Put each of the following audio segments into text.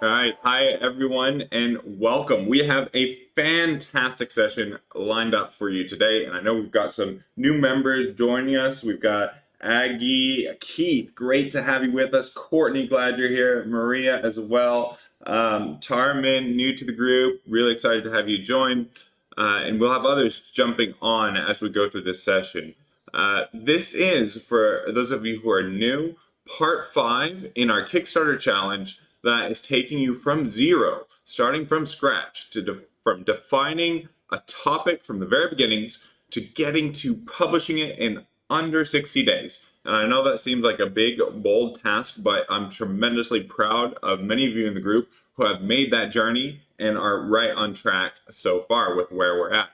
All right. Hi, everyone, and welcome. We have a fantastic session lined up for you today, and I know we've got some new members joining us. We've got Aggie, Keith, great to have you with us. Courtney, glad you're here. Maria as well. Tarmin, new to the group, really excited to have you join. And we'll have others jumping on as we go through this session. This is, for those of you who are new, part 5 in our Kickstarter challenge that is taking you from zero, starting from scratch, from defining a topic from the very beginnings to getting to publishing it in under 60 days. And I know that seems like a big, bold task, but I'm tremendously proud of many of you in the group who have made that journey and are right on track so far with where we're at.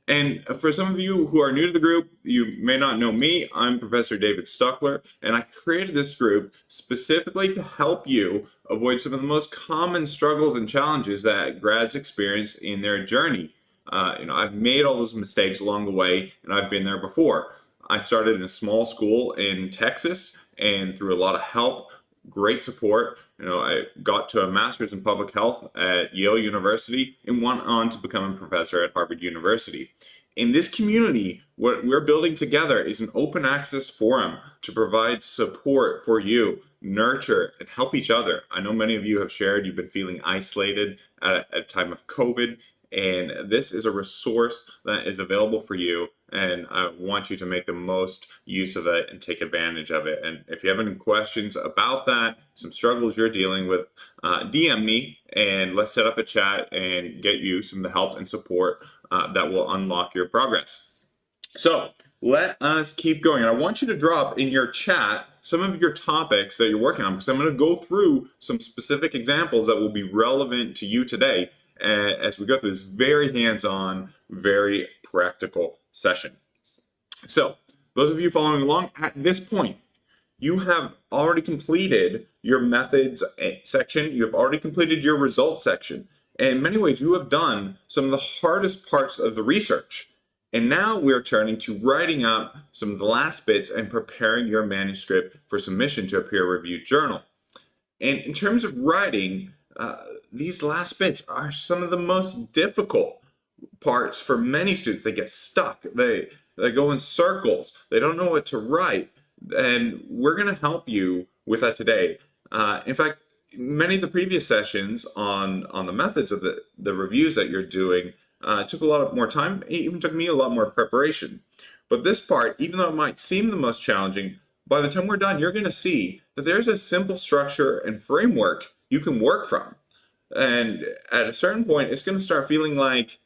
And for some of you who are new to the group, you may not know me. I'm Professor David Stuckler, and I created this group specifically to help you avoid some of the most common struggles and challenges that grads experience in their journey. I've made all those mistakes along the way, and I've been there before. I started in a small school in Texas, and through a lot of help, great support, I got to a master's in public health at Yale University and went on to become a professor at Harvard University. In this community, what we're building together is an open access forum to provide support for you, nurture, and help each other. I know many of you have shared you've been feeling isolated at a time of COVID, and this is a resource that is available for you, and I want you to make the most use of it and take advantage of it. And if you have any questions about that, some struggles you're dealing with, DM me and let's set up a chat and get you some of the help and support that will unlock your progress. So let us keep going. And I want you to drop in your chat some of your topics that you're working on, because I'm going to go through some specific examples that will be relevant to you today as we go through this very hands-on, very practical session. So those of you following along, at this point, you have already completed your methods section. You have already completed your results section. And in many ways, you have done some of the hardest parts of the research. And now we're turning to writing up some of the last bits and preparing your manuscript for submission to a peer-reviewed journal. And in terms of writing, these last bits are some of the most difficult parts for many students. They get stuck. They go in circles. They don't know what to write. And we're going to help you with that today. In fact, many of the previous sessions on the methods of the reviews that you're doing took a lot more time. It even took me a lot more preparation. But this part, even though it might seem the most challenging, by the time we're done, you're going to see that there's a simple structure and framework you can work from. And at a certain point, it's going to start feeling like,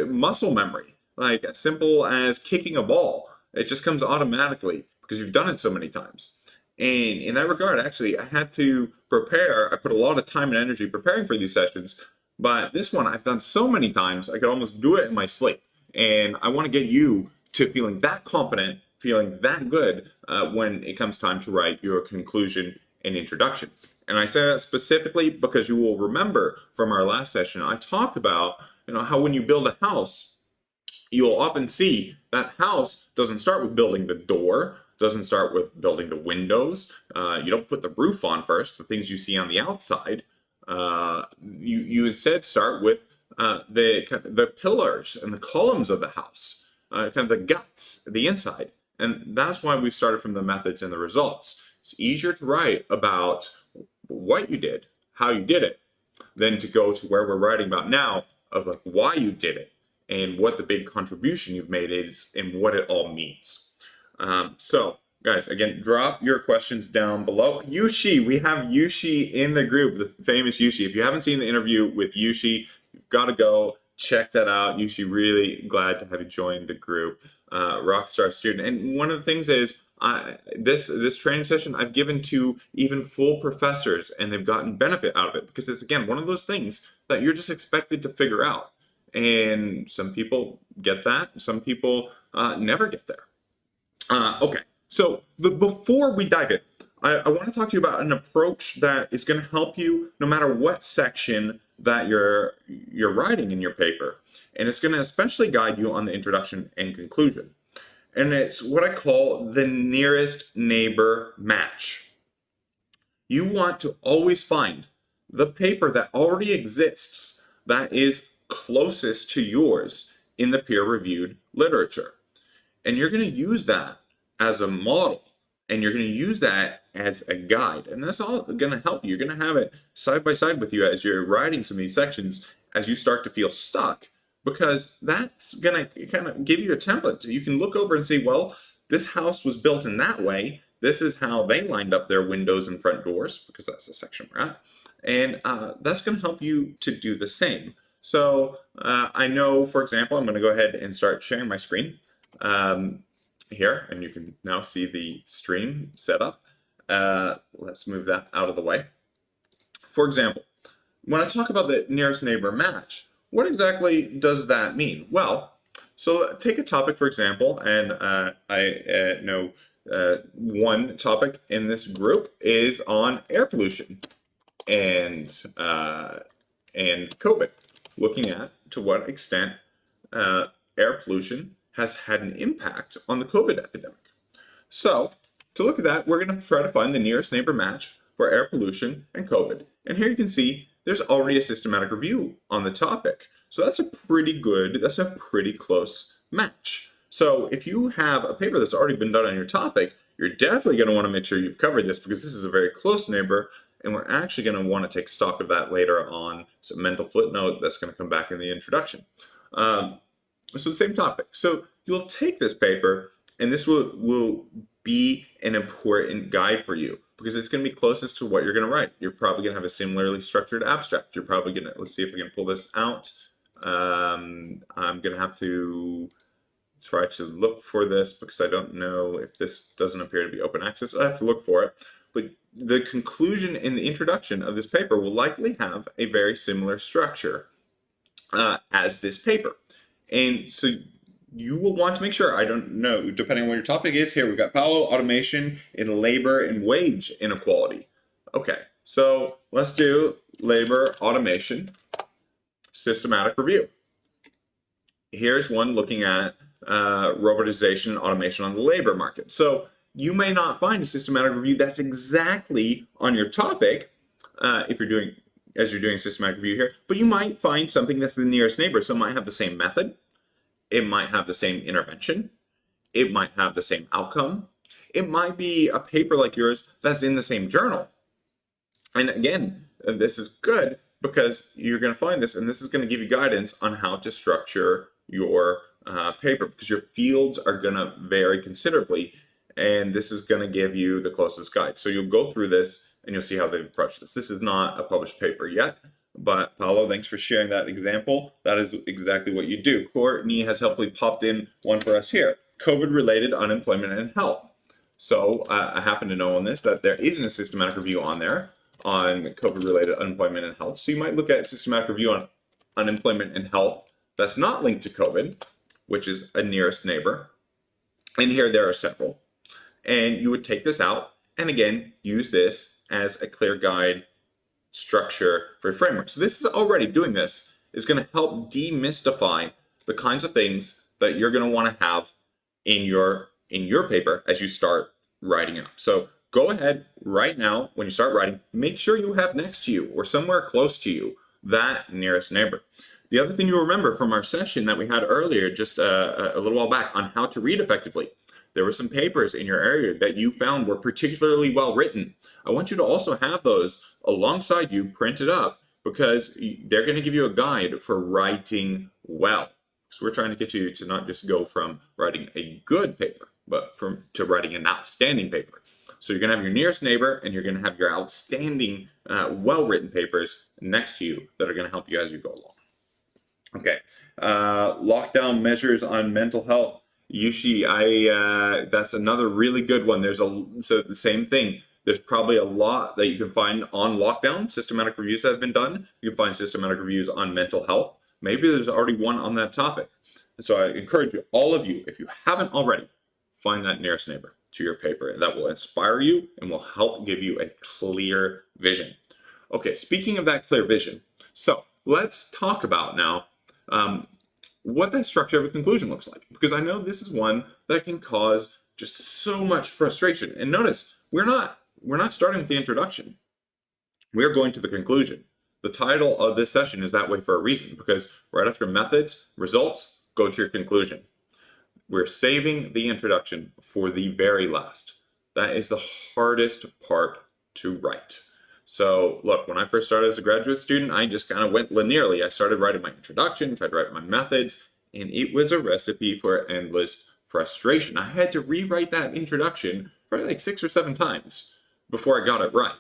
muscle memory, like as simple as kicking a ball. It just comes automatically because you've done it so many times. And in that regard, actually, I had to prepare. I put a lot of time and energy preparing for these sessions. But this one I've done so many times, I could almost do it in my sleep. And I want to get you to feeling that confident, feeling that good when it comes time to write your conclusion and introduction. And I say that specifically because you will remember from our last session, I talked about how when you build a house, you'll often see that house doesn't start with building the door, doesn't start with building the windows. You don't put the roof on first, the things you see on the outside. You instead start with the pillars and the columns of the house, kind of the guts, the inside. And that's why we started from the methods and the results. It's easier to write about what you did, how you did it, than to go to where we're writing about now of like why you did it and what the big contribution you've made is and what it all means. So guys, again, drop your questions down below. Yushi, we have Yushi in the group, the famous Yushi. If you haven't seen the interview with Yushi, you've got to go check that out. Yushi, really glad to have you join the group. Rockstar student. And one of the things is, this training session I've given to even full professors, and they've gotten benefit out of it because it's, again, one of those things that you're just expected to figure out. And some people get that, some people never get there. Okay, so before we dive in, I want to talk to you about an approach that is going to help you no matter what section that you're writing in your paper. And it's going to especially guide you on the introduction and conclusion. And it's what I call the nearest neighbor match. You want to always find the paper that already exists that is closest to yours in the peer-reviewed literature. And you're going to use that as a model, and you're going to use that as a guide. And that's all going to help you. You're going to have it side by side with you as you're writing some of these sections as you start to feel stuck, because that's going to kind of give you a template. You can look over and say, well, this house was built in that way. This is how they lined up their windows and front doors, because that's the section we're at. And that's going to help you to do the same. So I know, for example, I'm going to go ahead and start sharing my screen here, and you can now see the stream set up. Let's move that out of the way. For example, when I talk about the nearest neighbor match, what exactly does that mean? Well, so take a topic, for example, and I know one topic in this group is on air pollution and COVID, looking at to what extent air pollution has had an impact on the COVID epidemic. So to look at that, we're going to try to find the nearest neighbor match for air pollution and COVID. And here you can see there's already a systematic review on the topic. So that's a pretty close match. So if you have a paper that's already been done on your topic, you're definitely going to want to make sure you've covered this, because this is a very close neighbor, and we're actually going to want to take stock of that later on. It's a mental footnote that's going to come back in the introduction. So the same topic. So you'll take this paper, and this will be an important guide for you, because it's going to be closest to what you're going to write. You're probably going to have a similarly structured abstract. You're probably going to, let's see if we can pull this out. I'm going to have to try to look for this, because I don't know if this doesn't appear to be open access. I have to look for it. But the conclusion in the introduction of this paper will likely have a very similar structure as this paper. And so you will want to make sure, I don't know, depending on what your topic is here, we've got Paolo, automation in labor and wage inequality. Okay, so let's do labor automation systematic review. Here's one looking at robotization and automation on the labor market. So you may not find a systematic review that's exactly on your topic if you're doing systematic review here, but you might find something that's the nearest neighbor. So it might have the same method, it might have the same intervention, it might have the same outcome, it might be a paper like yours that's in the same journal. And again, this is good because you're going to find this, and this is going to give you guidance on how to structure your paper, because your fields are going to vary considerably, and this is going to give you the closest guide. So you'll go through this and you'll see how they've approached this. This is not a published paper yet, but Paolo, thanks for sharing that example. That is exactly what you do. Courtney has helpfully popped in one for us here. COVID-related unemployment and health. So I happen to know on this that there isn't a systematic review on there on COVID-related unemployment and health. So you might look at systematic review on unemployment and health that's not linked to COVID, which is a nearest neighbor. And here there are several. And you would take this out and again, use this as a clear guide structure for a framework. So this is already doing this is going to help demystify the kinds of things that you're going to want to have in your paper as you start writing it up. So go ahead right now, when you start writing, make sure you have next to you or somewhere close to you that nearest neighbor. The other thing you'll remember from our session that we had earlier, just a little while back, on how to read effectively, there were some papers in your area that you found were particularly well written. I want you to also have those alongside you printed up, because they're going to give you a guide for writing well. So we're trying to get you to not just go from writing a good paper, but to writing an outstanding paper. So you're going to have your nearest neighbor, and you're going to have your outstanding, well-written papers next to you that are going to help you as you go along. Okay, lockdown measures on mental health. Yushi, that's another really good one. So the same thing. There's probably a lot that you can find on lockdown, systematic reviews that have been done. You can find systematic reviews on mental health. Maybe there's already one on that topic. And so I encourage you, all of you, if you haven't already, find that nearest neighbor to your paper. That will inspire you and will help give you a clear vision. Okay, speaking of that clear vision, so let's talk about now what that structure of a conclusion looks like, because I know this is one that can cause just so much frustration. And notice, we're not starting with the introduction. We're going to the conclusion. The title of this session is that way for a reason, because right after methods, results, go to your conclusion. We're saving the introduction for the very last. That is the hardest part to write. So look, when I first started as a graduate student, I just kind of went linearly. I started writing my introduction, tried to write my methods, and it was a recipe for endless frustration. I had to rewrite that introduction probably like 6 or 7 times before I got it right.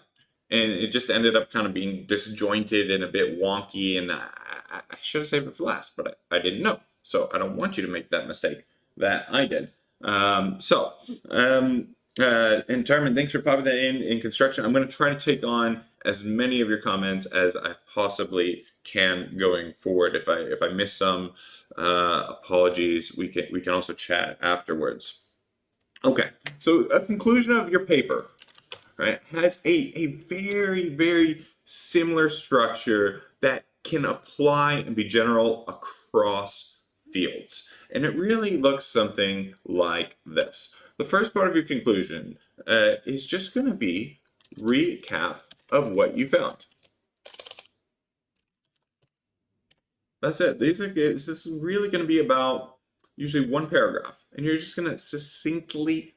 And it just ended up kind of being disjointed and a bit wonky, and I should have saved it for last, but I didn't know. So I don't want you to make that mistake that I did. And Tarman, thanks for popping that in construction. I'm going to try to take on as many of your comments as I possibly can going forward. If I miss some, apologies. We can also chat afterwards. Okay, so a conclusion of your paper, right, has a very, very similar structure that can apply and be general across fields. And it really looks something like this. The first part of your conclusion is just going to be recap of what you found. That's it. This is really going to be about usually one paragraph, and you're just going to succinctly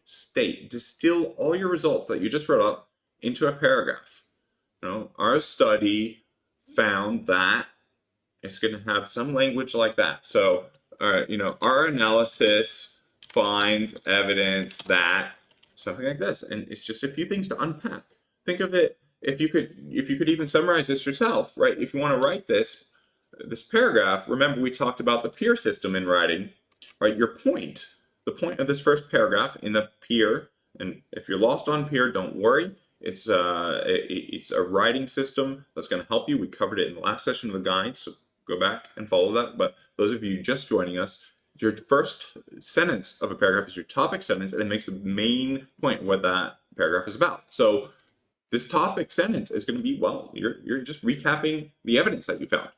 distill all your results that you just wrote up into a paragraph. You know, our study found that it's going to have some language like that. So, you know, our analysis finds evidence that something like this, and it's just a few things to unpack. Think of it, if you could even summarize this yourself, right? If you want to write this paragraph, remember we talked about the peer system in writing, right? The point of this first paragraph in the peer, and if you're lost on peer, don't worry. It's a writing system that's going to help you. We covered it in the last session of the guide, so go back and follow that. But those of you just joining us, your first sentence of a paragraph is your topic sentence, and it makes the main point of what that paragraph is about. So this topic sentence is going to be, well, you're just recapping the evidence that you found.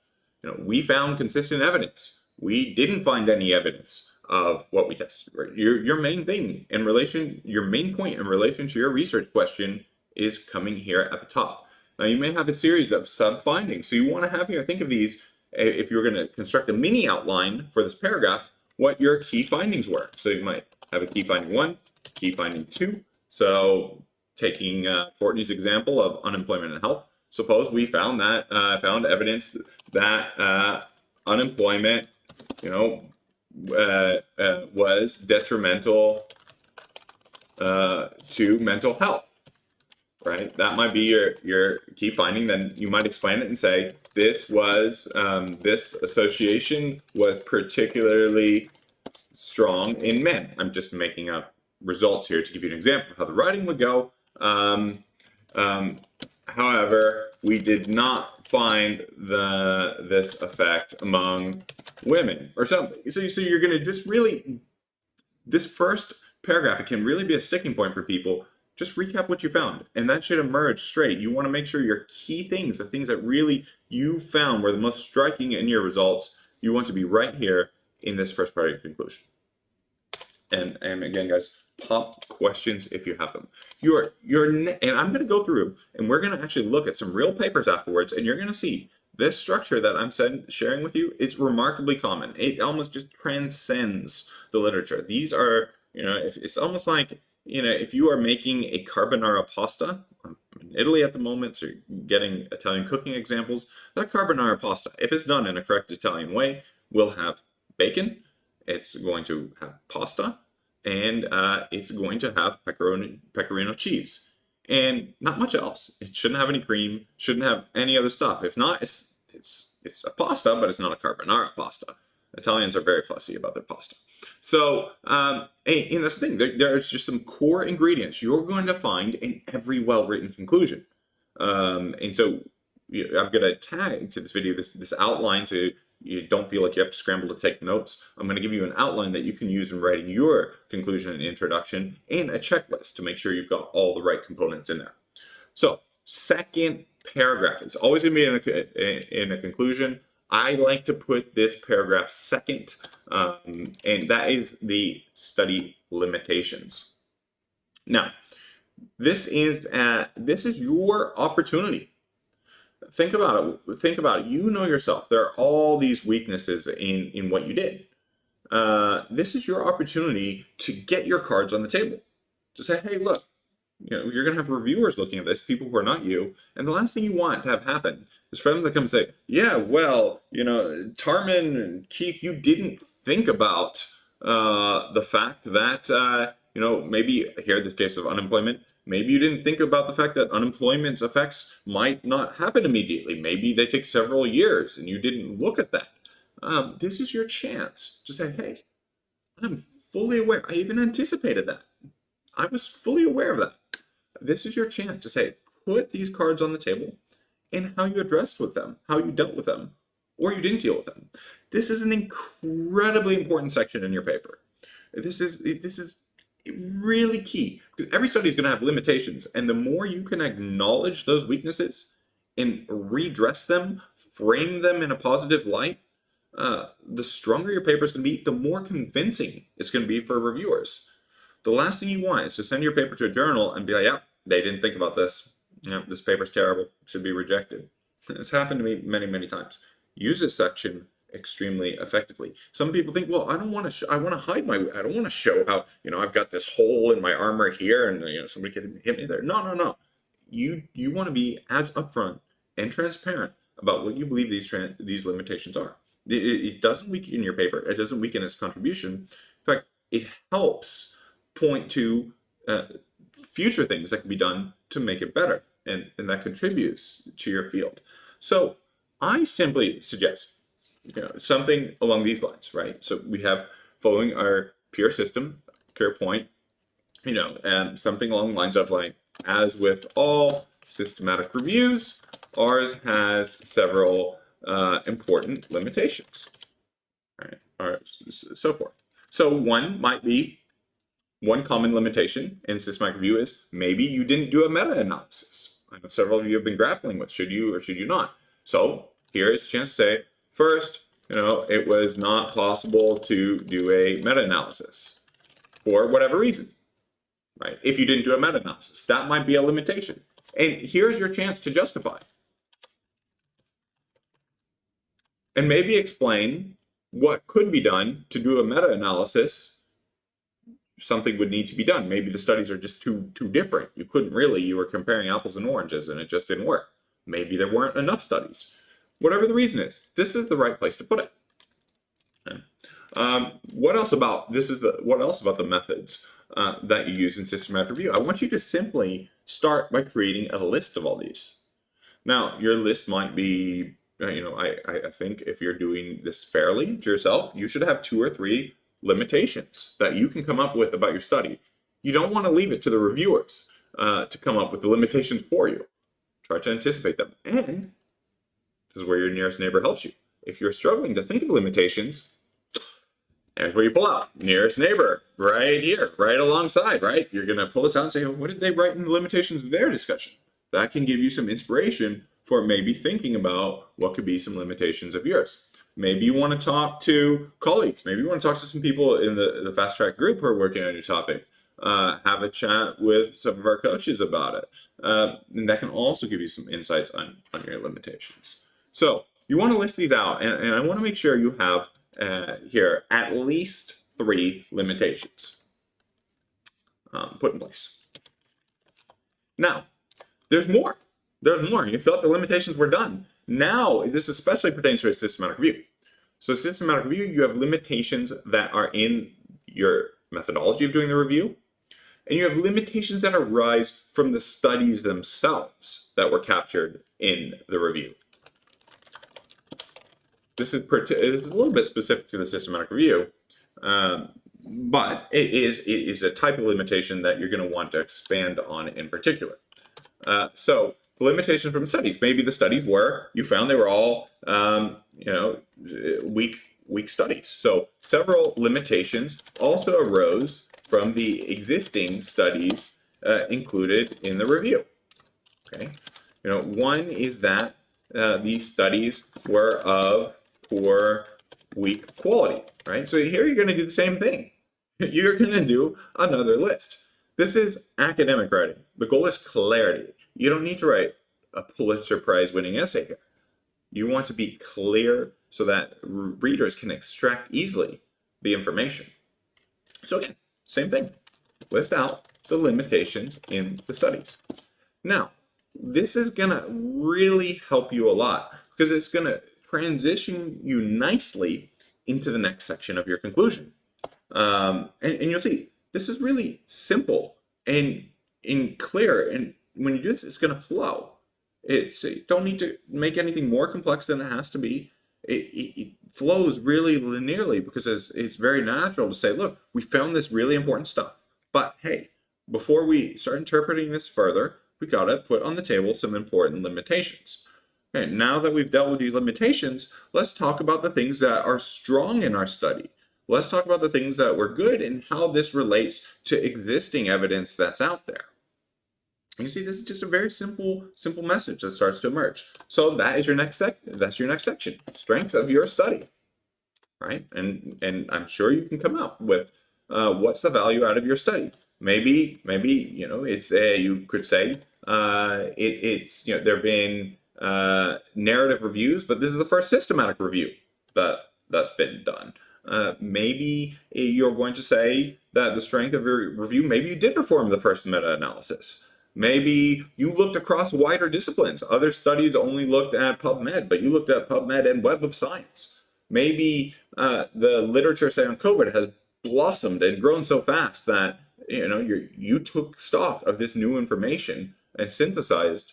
You know, we found consistent evidence. We didn't find any evidence of what we tested. Right? Your main thing in relation, your main point in relation to your research question is coming here at the top. Now you may have a series of sub findings, so you want to have here. Think of these if you're going to construct a mini outline for this paragraph, what your key findings were. So you might have a key finding 1, key finding 2. So taking Courtney's example of unemployment and health, suppose we found that found evidence that unemployment, you know, was detrimental to mental health. Right, that might be your key finding. Then you might explain it and say this was this association was particularly strong in men. I'm just making up results here to give you an example of how the writing would go. However, we did not find this effect among women or something. So you're going to just really, this first paragraph, it can really be a sticking point for people. Just recap what you found, and that should emerge straight. You want to make sure your key things, the things that really you found were the most striking in your results, you want to be right here in this first part of your conclusion. And again, guys, pop questions if you have them. And I'm going to go through, and we're going to actually look at some real papers afterwards, and you're going to see this structure that I'm sharing with you is remarkably common. It almost just transcends the literature. These are, you know, it's almost like, you know, if you are making a carbonara pasta, I'm in Italy at the moment, so you're getting Italian cooking examples, that carbonara pasta, if it's done in a correct Italian way, will have bacon, it's going to have pasta, and it's going to have pecorino cheese. And not much else. It shouldn't have any cream, shouldn't have any other stuff. If not, it's a pasta, but it's not a carbonara pasta. Italians are very fussy about their pasta. So, in this thing, there's just some core ingredients you're going to find in every well-written conclusion. And so, I'm going to tag to this video this outline so you don't feel like you have to scramble to take notes. I'm going to give you an outline that you can use in writing your conclusion and introduction, and a checklist to make sure you've got all the right components in there. So, second paragraph. It's always going to be in a conclusion. I like to put this paragraph second, and that is the study limitations. Now, this is your opportunity. Think about it. Think about it. You know yourself. There are all these weaknesses in what you did. This is your opportunity to get your cards on the table. To say, hey, look, you're going to have reviewers looking at this, people who are not you, and the last thing you want to have happen is for them to come and say, yeah, well, Tarman and Keith, you didn't think about the fact that maybe here this case of unemployment, maybe you didn't think about the fact that unemployment's effects might not happen immediately. Maybe they take several years, and you didn't look at that. This is your chance to say, hey, I'm fully aware. I even anticipated that. I was fully aware of that. This is your chance to say, put these cards on the table and how you addressed with them, how you dealt with them, or you didn't deal with them. This is an incredibly important section in your paper. This is really key because every study is going to have limitations, and the more you can acknowledge those weaknesses and redress them, frame them in a positive light, the stronger your paper is going to be, the more convincing it's going to be for reviewers. The last thing you want is to send your paper to a journal and be like, yeah, they didn't think about this. This paper's terrible, should be rejected. It's happened to me many, many times. Use this section extremely effectively. Some people think, well, I don't want to, I want to hide my, I don't want to show how, I've got this hole in my armor here and, somebody can hit me there. No. You want to be as upfront and transparent about what you believe these limitations are. It doesn't weaken your paper. It doesn't weaken its contribution. In fact, it helps point to future things that can be done to make it better, and that contributes to your field. So I simply suggest something along these lines, right? So we have following our peer system, peer point, something along the lines of like, as with all systematic reviews, ours has several important limitations, right? Or so forth. So one common limitation in systematic review is maybe you didn't do a meta-analysis. I know several of you have been grappling with, should you or should you not? So here's a chance to say, first, it was not possible to do a meta-analysis for whatever reason, right? If you didn't do a meta-analysis, that might be a limitation. And here's your chance to justify. And maybe explain what could be done to do a meta-analysis. Something would need to be done. Maybe the studies are just too different. You were comparing apples and oranges and it just didn't work. Maybe there weren't enough studies. Whatever the reason is, this is the right place to put it. Okay. What else about the methods that you use in systematic review? I want you to simply start by creating a list of all these. Now, your list might be, I think if you're doing this fairly to yourself, you should have 2 or 3 limitations that you can come up with about your study. You don't want to leave it to the reviewers to come up with the limitations for you. Try to anticipate them. And this is where your nearest neighbor helps you. If you're struggling to think of limitations, there's where you pull out. Nearest neighbor, right here, right alongside, right? You're going to pull this out and say, what did they write in the limitations of their discussion? That can give you some inspiration for maybe thinking about what could be some limitations of yours. Maybe you want to talk to colleagues. Maybe you want to talk to some people in the Fast Track group who are working on your topic. Have a chat with some of our coaches about it. And that can also give you some insights on your limitations. So you want to list these out, and I want to make sure you have here at least 3 limitations put in place. Now, there's more. There's more. You felt the limitations were done. Now, this especially pertains to a systematic review. So systematic review, you have limitations that are in your methodology of doing the review, and you have limitations that arise from the studies themselves that were captured in the review. This is a little bit specific to the systematic review, but it is a type of limitation that you're going to want to expand on in particular. So the limitations from studies, maybe the studies you found they were all, weak studies. So several limitations also arose from the existing studies included in the review. Okay, one is that these studies were of poor, weak quality. Right. So here you're going to do the same thing. You're going to do another list. This is academic writing. The goal is clarity. You don't need to write a Pulitzer Prize winning essay here. You want to be clear so that readers can extract easily the information. So again, same thing. List out the limitations in the studies. Now, this is going to really help you a lot because it's going to transition you nicely into the next section of your conclusion. And you'll see, this is really simple and clear. And when you do this, it's going to flow. You don't need to make anything more complex than it has to be. It flows really linearly because it's very natural to say, look, we found this really important stuff. But hey, before we start interpreting this further, we got to put on the table some important limitations. Okay, now that we've dealt with these limitations, let's talk about the things that are strong in our study. Let's talk about the things that were good and how this relates to existing evidence that's out there. You see, this is just a very simple message that starts to emerge. So that is your next that's your next section, strengths of your study, right? And I'm sure you can come up with what's the value out of your study. Maybe it's you could say it's there have been narrative reviews, but this is the first systematic review that's been done. Maybe you're going to say that the strength of your review, maybe you did perform the first meta-analysis. Maybe you looked across wider disciplines. Other studies only looked at PubMed, but you looked at PubMed and Web of Science. Maybe the literature, say, on COVID has blossomed and grown so fast that you took stock of this new information and synthesized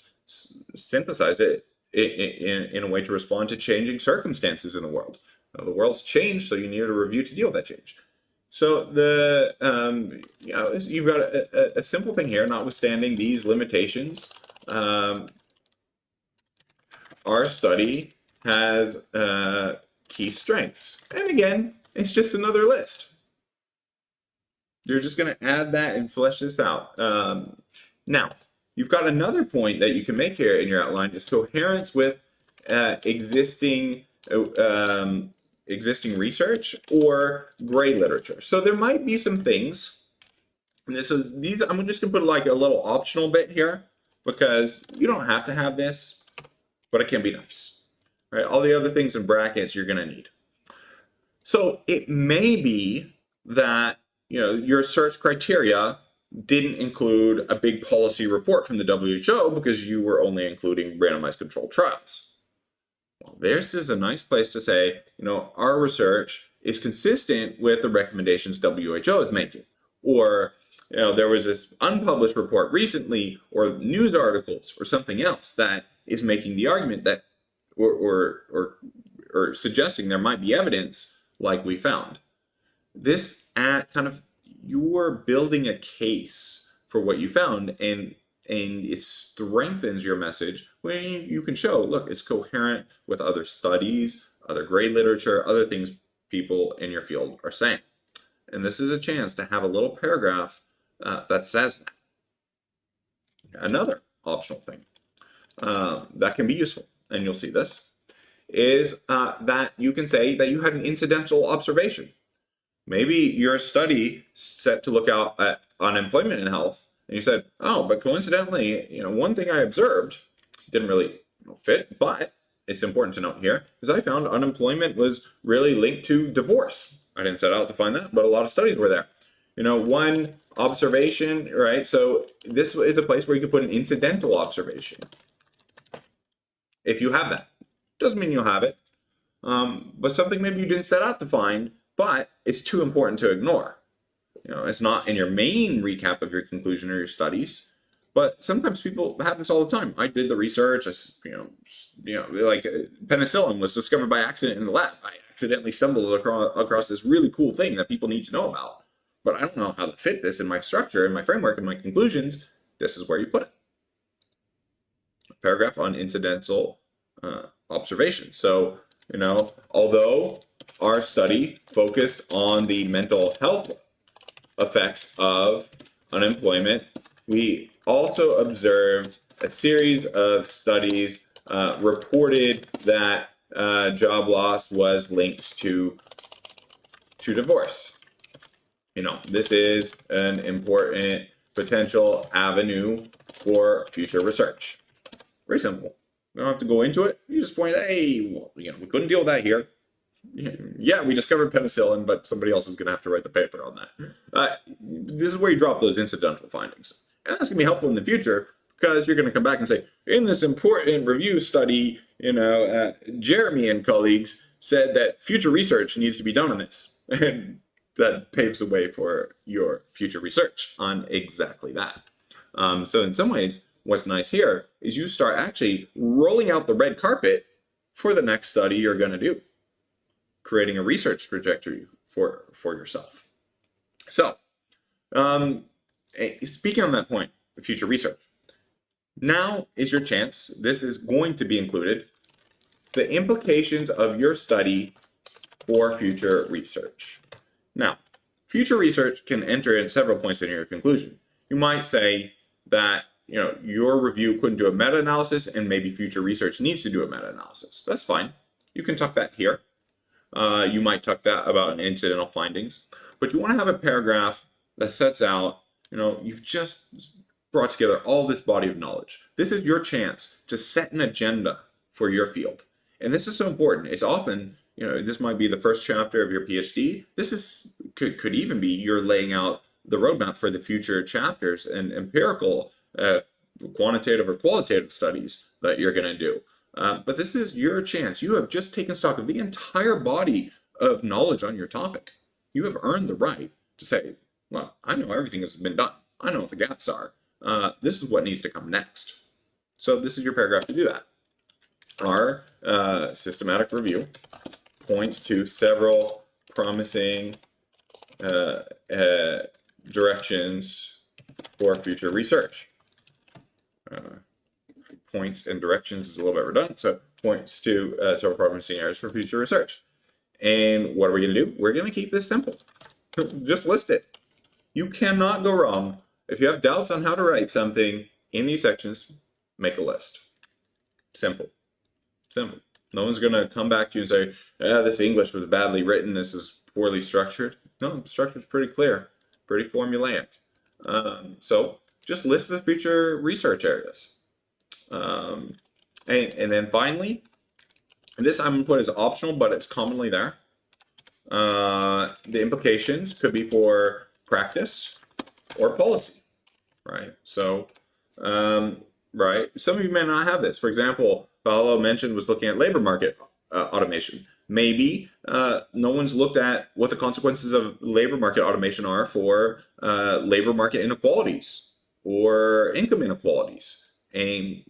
it in a way to respond to changing circumstances in the world. Now, the world's changed, so you need a review to deal with that change. So you've got a simple thing here, notwithstanding these limitations. Our study has key strengths. And again, it's just another list. You're just going to add that and flesh this out. Now, you've got another point that you can make here in your outline is coherence with existing research or gray literature. So there might be some things. And I'm just gonna put like a little optional bit here because you don't have to have this, but it can be nice, right? All the other things in brackets you're gonna need. So it may be that your search criteria didn't include a big policy report from the WHO because you were only including randomized controlled trials. Well, this is a nice place to say, our research is consistent with the recommendations WHO is making. Or, there was this unpublished report recently, or news articles, or something else that is making the argument that, or suggesting there might be evidence like we found. This you're building a case for what you found, and it strengthens your message when you can show, look, it's coherent with other studies, other gray literature, other things people in your field are saying. And this is a chance to have a little paragraph that says that. Another optional thing that can be useful, and you'll see this, is that you can say that you had an incidental observation. Maybe your study set to look out at unemployment in health, and you said, oh, but coincidentally, one thing I observed didn't really fit, but it's important to note here, is I found unemployment was really linked to divorce. I didn't set out to find that, but a lot of studies were there. One observation, right? So this is a place where you could put an incidental observation. If you have that. Doesn't mean you'll have it, but something maybe you didn't set out to find, but it's too important to ignore. It's not in your main recap of your conclusion or your studies, but sometimes people have this all the time. I did the research, like penicillin was discovered by accident in the lab. I accidentally stumbled across this really cool thing that people need to know about, but I don't know how to fit this in my structure, in my framework, in my conclusions. This is where you put it. A paragraph on incidental observations. So, although our study focused on the mental health effects of unemployment, we also observed a series of studies reported that job loss was linked to divorce. This is an important potential avenue for future research. Very simple. You don't have to go into it. You just point, hey, well, we couldn't deal with that here. Yeah, we discovered penicillin, but somebody else is going to have to write the paper on that. This is where you drop those incidental findings. And that's going to be helpful in the future because you're going to come back and say, in this important review study, Jeremy and colleagues said that future research needs to be done on this. And that paves the way for your future research on exactly that. So in some ways, what's nice here is you start actually rolling out the red carpet for the next study you're going to do, creating a research trajectory for yourself. So, speaking on that point, the future research, now is your chance. This is going to be included. The implications of your study for future research. Now, future research can enter at several points in your conclusion. You might say that your review couldn't do a meta-analysis and maybe future research needs to do a meta-analysis. That's fine. You can tuck that here. You might tuck that about incidental findings, but you want to have a paragraph that sets out, you've just brought together all this body of knowledge. This is your chance to set an agenda for your field. And this is so important. It's often, this might be the first chapter of your PhD. This could even be you're laying out the roadmap for the future chapters and empirical, quantitative or qualitative studies that you're going to do. But this is your chance. You have just taken stock of the entire body of knowledge on your topic. You have earned the right to say, well, I know everything has been done. I know what the gaps are. This is what needs to come next. So this is your paragraph to do that. Our systematic review points to several promising directions for future research. Points and directions is a little bit redundant, so points to several promising areas for future research. And what are we going to do? We're going to keep this simple. Just list it. You cannot go wrong. If you have doubts on how to write something in these sections, make a list. Simple. Simple. No one's going to come back to you and say, this English was badly written, this is poorly structured. No, the structure is pretty clear, pretty formulaic. So just list the future research areas. And then finally, this I'm going to put as optional, but it's commonly there. The implications could be for practice or policy, right? So, right, some of you may not have this. For example, Paolo mentioned was looking at labor market automation. Maybe no one's looked at what the consequences of labor market automation are for labor market inequalities or income inequalities. And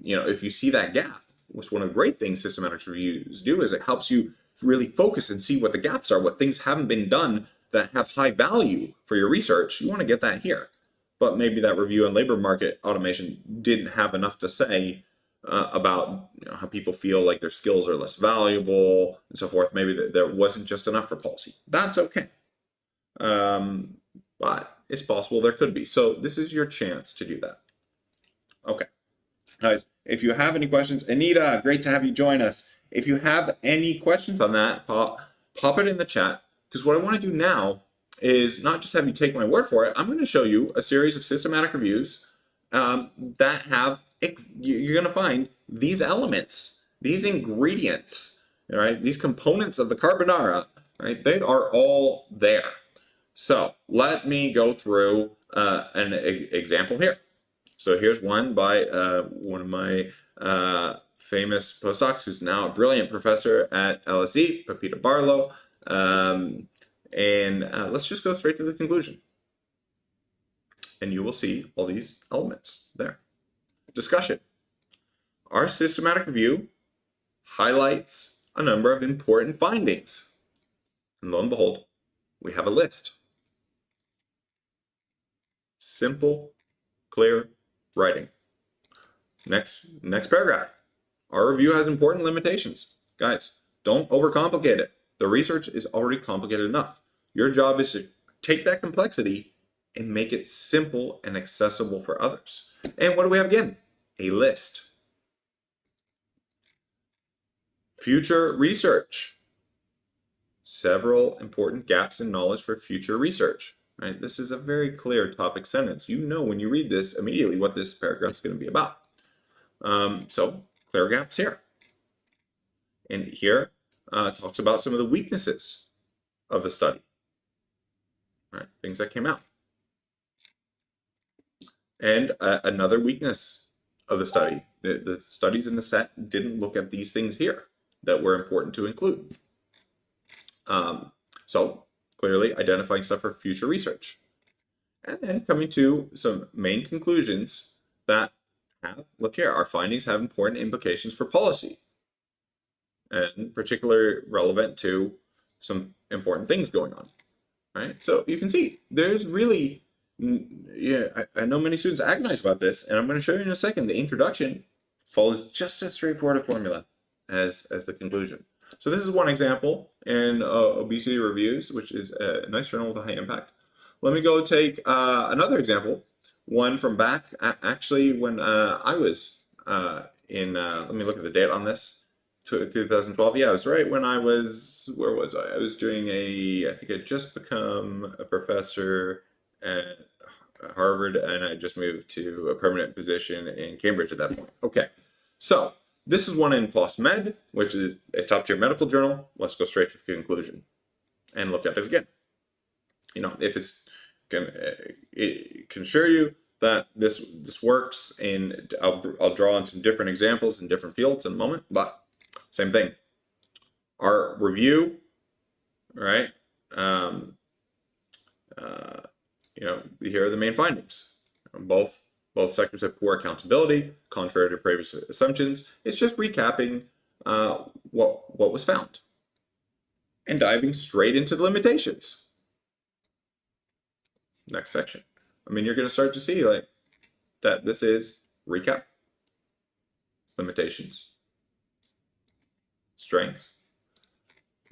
if you see that gap, which one of the great things systematic reviews do is it helps you really focus and see what the gaps are, what things haven't been done that have high value for your research. You want to get that here. But maybe that review on labor market automation didn't have enough to say about how people feel like their skills are less valuable and so forth. Maybe there wasn't just enough for policy. That's okay. But it's possible there could be. So this is your chance to do that. Okay. Guys, if you have any questions, Anita, great to have you join us. If you have any questions on that, pop it in the chat. Because what I want to do now is not just have you take my word for it. I'm going to show you a series of systematic reviews that have, you're going to find these elements, these ingredients, right? These components of the carbonara, right? They are all there. So let me go through an example here. So here's one by one of my famous postdocs who's now a brilliant professor at LSE, Pepita Barlow. Let's just go straight to the conclusion. And you will see all these elements there. Discussion. Our systematic review highlights a number of important findings. And lo and behold, we have a list. Simple, clear writing. Next paragraph. Our review has important limitations. Guys, don't overcomplicate it. The research is already complicated enough. Your job is to take that complexity and make it simple and accessible for others. And what do we have again? A list. Future research. Several important gaps in knowledge for future research. Right? This is a very clear topic sentence. You know when you read this immediately what this paragraph is going to be about. So clear gaps here. And here talks about some of the weaknesses of the study, right? Things that came out. And another weakness of the study, the studies in the set didn't look at these things here that were important to include. So clearly identifying stuff for future research. And then coming to some main conclusions that look here, our findings have important implications for policy, and particularly relevant to some important things going on, right? So you can see there's really, I know many students agonize about this, and I'm going to show you in a second. The introduction follows just as straightforward a formula as the conclusion. So this is one example in Obesity Reviews, which is a nice journal with a high impact. Let me go take another example, one from back, actually when I was let me look at the date on this, 2012. Yeah, I was right when I was, where was I? I was doing I think I'd just become a professor at Harvard, and I just moved to a permanent position in Cambridge at that point. Okay, so this is one in PLOS Med, which is a top-tier medical journal. Let's go straight to the conclusion and look at it again. You know, if it can assure you that this works, and I'll draw on some different examples in different fields in a moment, but same thing. Our review, right? You know, here are the main findings. Both sectors have poor accountability, contrary to previous assumptions. It's just recapping what was found and diving straight into the limitations. Next section. I mean, you're going to start to see like that this is recap, limitations, strengths.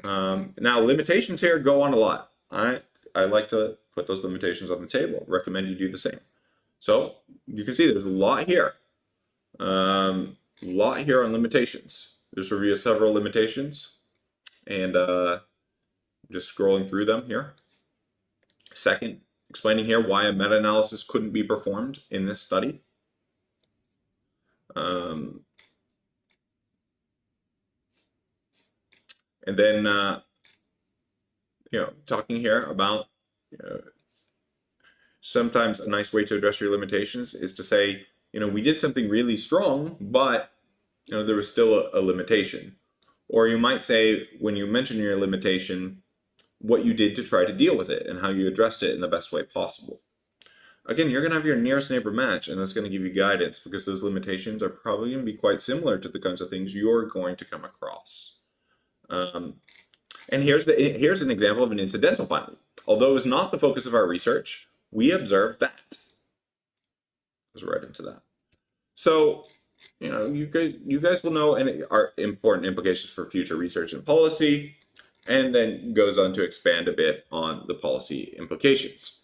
Now limitations here go on a lot. I like to put those limitations on the table. Recommend you do the same. So you can see there's a lot here. On limitations. Just review several limitations, and just scrolling through them here. Second, explaining here why a meta-analysis couldn't be performed in this study. And then, you know, talking here about, you know, sometimes a nice way to address your limitations is to say, you know, we did something really strong, but, you know, there was still a limitation. Or you might say, when you mention your limitation, what you did to try to deal with it and how you addressed it in the best way possible. Again, you're going to have your nearest neighbor match, and that's going to give you guidance, because those limitations are probably going to be quite similar to the kinds of things you're going to come across. And here's an example of an incidental finding. Although it was not the focus of our research, we observed that. Goes right into that. So, you know, you guys will know and are important implications for future research and policy, and then goes on to expand a bit on the policy implications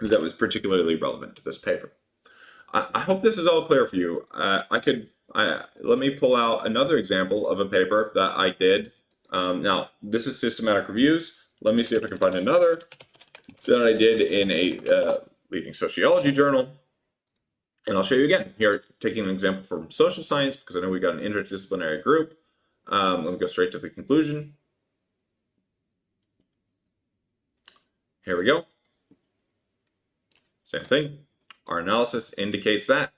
that was particularly relevant to this paper. I hope this is all clear for you. Let me pull out another example of a paper that I did. Now, this is systematic reviews. Let me see if I can find another that I did in a leading sociology journal. And I'll show you again here, taking an example from social science, because I know we got an interdisciplinary group. Let me go straight to the conclusion. Here we go. Same thing. Our analysis indicates that.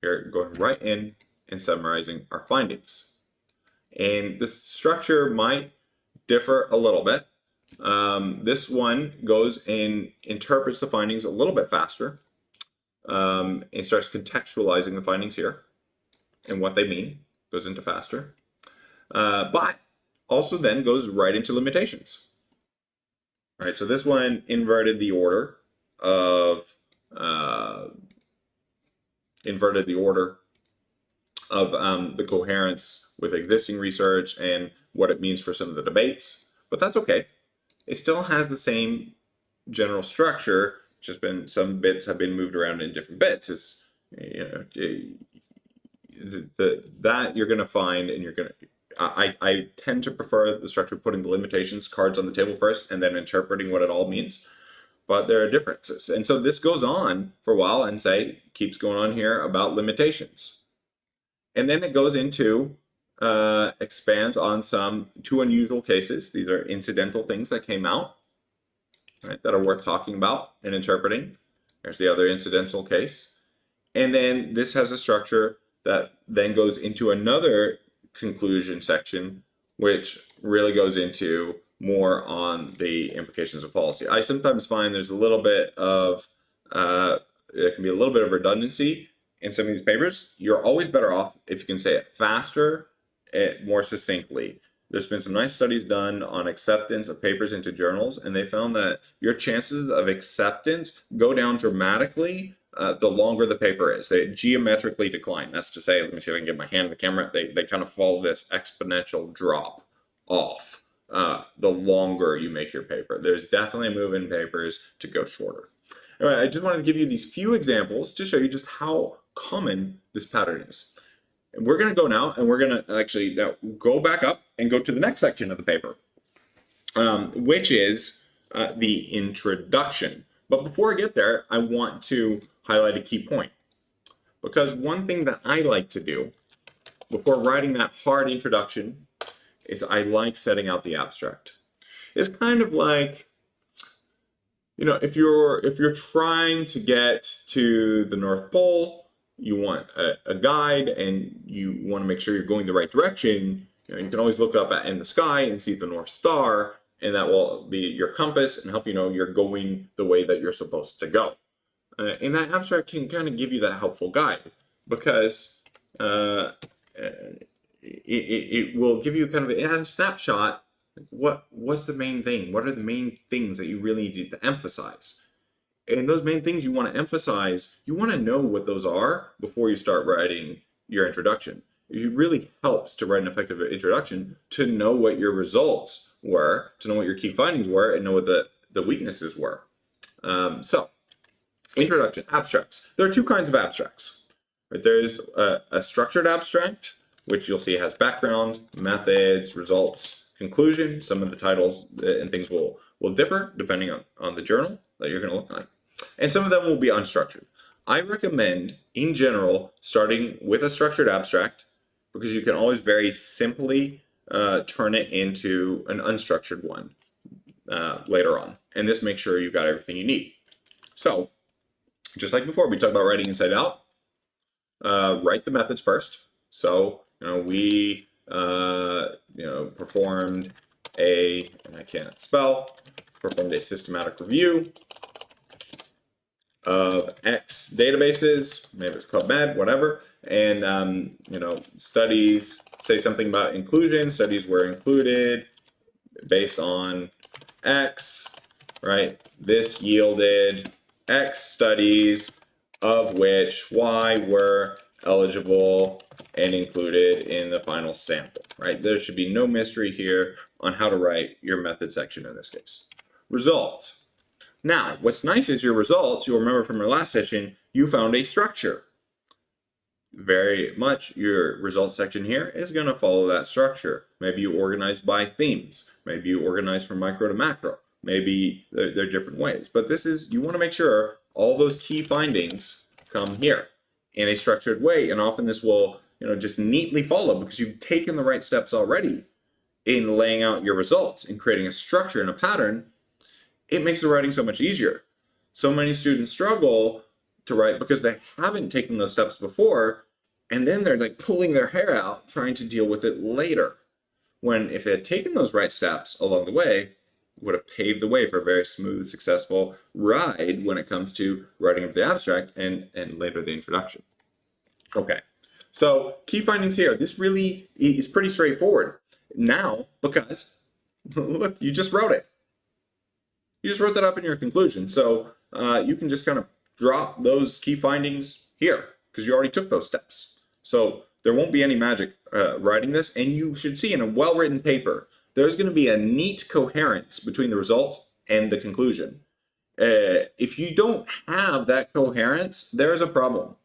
Here, going right in and summarizing our findings. And the structure might differ a little bit. This one goes and interprets the findings a little bit faster, and starts contextualizing the findings here and what they mean, goes into faster, but also then goes right into limitations. All right, so this one inverted the order of the coherence with existing research and what it means for some of the debates, but that's okay. It still has the same general structure, just been some bits have been moved around in different bits. It's, you know, that you're going to find, and you're going to, I tend to prefer the structure of putting the limitations cards on the table first and then interpreting what it all means, but there are differences. And so this goes on for a while and keeps going on here about limitations. And then it goes into, expands on some two unusual cases. These are incidental things that came out, right, that are worth talking about and interpreting. There's the other incidental case. And then this has a structure that then goes into another conclusion section, which really goes into more on the implications of policy. I sometimes find there's a little bit of, there can be a little bit of redundancy in some of these papers. You're always better off if you can say it faster and more succinctly. There's been some nice studies done on acceptance of papers into journals, and they found that your chances of acceptance go down dramatically the longer the paper is. They geometrically decline. That's to say, let me see if I can get my hand on the camera. They kind of follow this exponential drop off the longer you make your paper. There's definitely a move in papers to go shorter. Anyway, I just wanted to give you these few examples to show you just how common this pattern is. And we're going to go now, and we're going to actually now go back up and go to the next section of the paper, which is the introduction. But before I get there, I want to highlight a key point. Because one thing that I like to do before writing that hard introduction is I like setting out the abstract. It's kind of like, you know, if you're trying to get to the North Pole, you want a guide and you want to make sure you're going the right direction. You know, you can always look up in the sky and see the North Star, and that will be your compass and help you know you're going the way that you're supposed to go. And that abstract can kind of give you that helpful guide, because it will give you kind of a snapshot. What's the main thing? What are the main things that you really need to emphasize? And those main things you want to emphasize, you want to know what those are before you start writing your introduction. It really helps to write an effective introduction to know what your results were, to know what your key findings were, and know what the weaknesses were. So, introduction, abstracts. There are two kinds of abstracts. Right? There's a structured abstract, which you'll see has background, methods, results, conclusion. Some of the titles and things will differ depending on the journal that you're going to look at. And some of them will be unstructured. I recommend, in general, starting with a structured abstract, because you can always very simply turn it into an unstructured one later on. And this makes sure you've got everything you need. So, just like before, we talked about writing inside out. Write the methods first. So, you know, we performed and I can't spell, performed a systematic review of X databases, maybe it's called MED, whatever, and studies, say something about inclusion, studies were included based on X, right? This yielded X studies, of which Y were eligible and included in the final sample, right? There should be no mystery here on how to write your method section in this case. Results. Now, what's nice is your results, you'll remember from our last session, you found a structure. Very much your results section here is going to follow that structure. Maybe you organize by themes. Maybe you organize from micro to macro. Maybe there are different ways. But this is, you want to make sure all those key findings come here in a structured way. And often this will, just neatly follow because you've taken the right steps already in laying out your results and creating a structure and a pattern. It makes the writing so much easier. So many students struggle to write because they haven't taken those steps before, and then they're like pulling their hair out trying to deal with it later. When if they had taken those right steps along the way, it would have paved the way for a very smooth, successful ride when it comes to writing up the abstract and later the introduction. Okay, so key findings here. This really is pretty straightforward now because, look, you just wrote it. You just wrote that up in your conclusion. So you can just kind of drop those key findings here because you already took those steps. So there won't be any magic writing this. And you should see in a well-written paper, there's going to be a neat coherence between the results and the conclusion. If you don't have that coherence, there's a problem.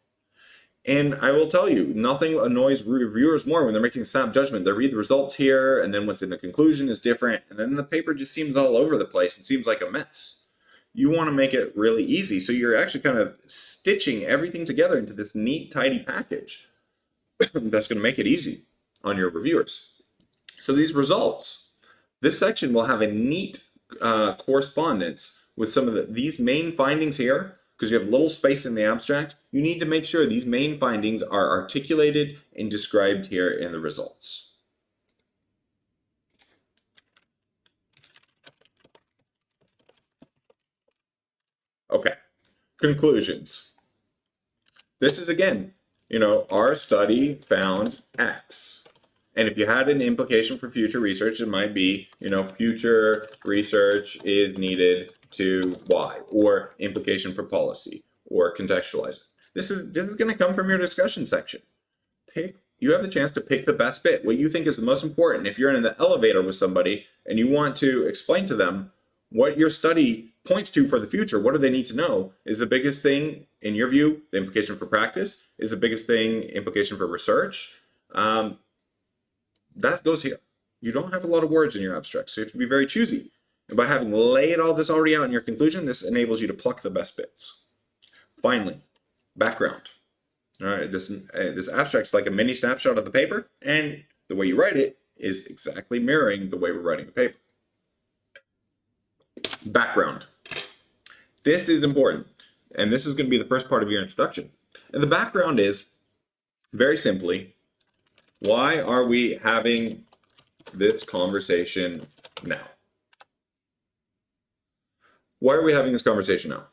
And I will tell you, nothing annoys reviewers more when they're making a snap judgment. They read the results here, and then what's in the conclusion is different, and then the paper just seems all over the place. It seems like a mess. You want to make it really easy, so you're actually kind of stitching everything together into this neat, tidy package. that's going to make it easy on your reviewers. So these results, this section will have a neat correspondence with some of these main findings here, because you have little space in the abstract. You need to make sure these main findings are articulated and described here in the results. Okay, conclusions. This is, again, our study found X. And if you had an implication for future research, it might be, future research is needed to Y, or implication for policy, or contextualize it. This is going to come from your discussion section. You have the chance to pick the best bit, what you think is the most important. If you're in the elevator with somebody and you want to explain to them what your study points to for the future, what do they need to know? Is the biggest thing, in your view, the implication for practice? Is the biggest thing implication for research? That goes here. You don't have a lot of words in your abstract, so you have to be very choosy. And by having laid all this already out in your conclusion, this enables you to pluck the best bits. Finally, background. All right, this abstract is like a mini snapshot of the paper, and the way you write it is exactly mirroring the way we're writing the paper. Background. This is important, and this is going to be the first part of your introduction. And the background is, very simply, why are we having this conversation now? Why are we having this conversation now?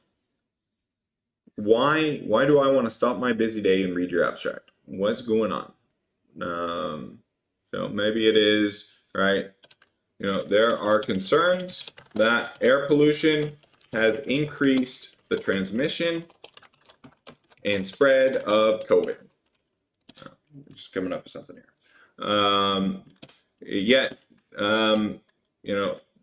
Why do I want to stop my busy day and read your abstract? What's going on? Maybe it is, right? There are concerns that air pollution has increased the transmission and spread of COVID. Just coming up with something here. Yet,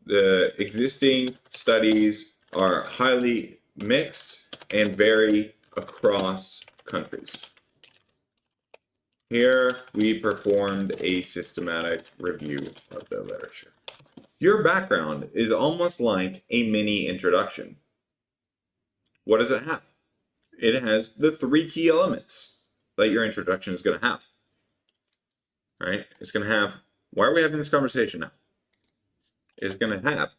the existing studies are highly mixed and vary across countries. Here, we performed a systematic review of the literature. Your background is almost like a mini introduction. What does it have? It has the 3 key elements that your introduction is going to have. Right? It's going to have, why are we having this conversation now? It's going to have,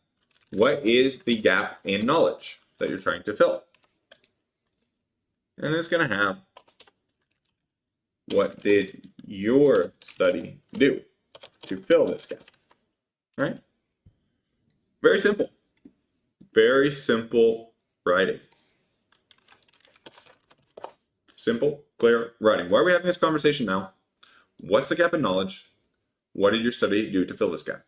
what is the gap in knowledge that you're trying to fill? And it's going to have, what did your study do to fill this gap? Right? Very simple. Very simple writing. Simple, clear writing. Why are we having this conversation now? What's the gap in knowledge? What did your study do to fill this gap?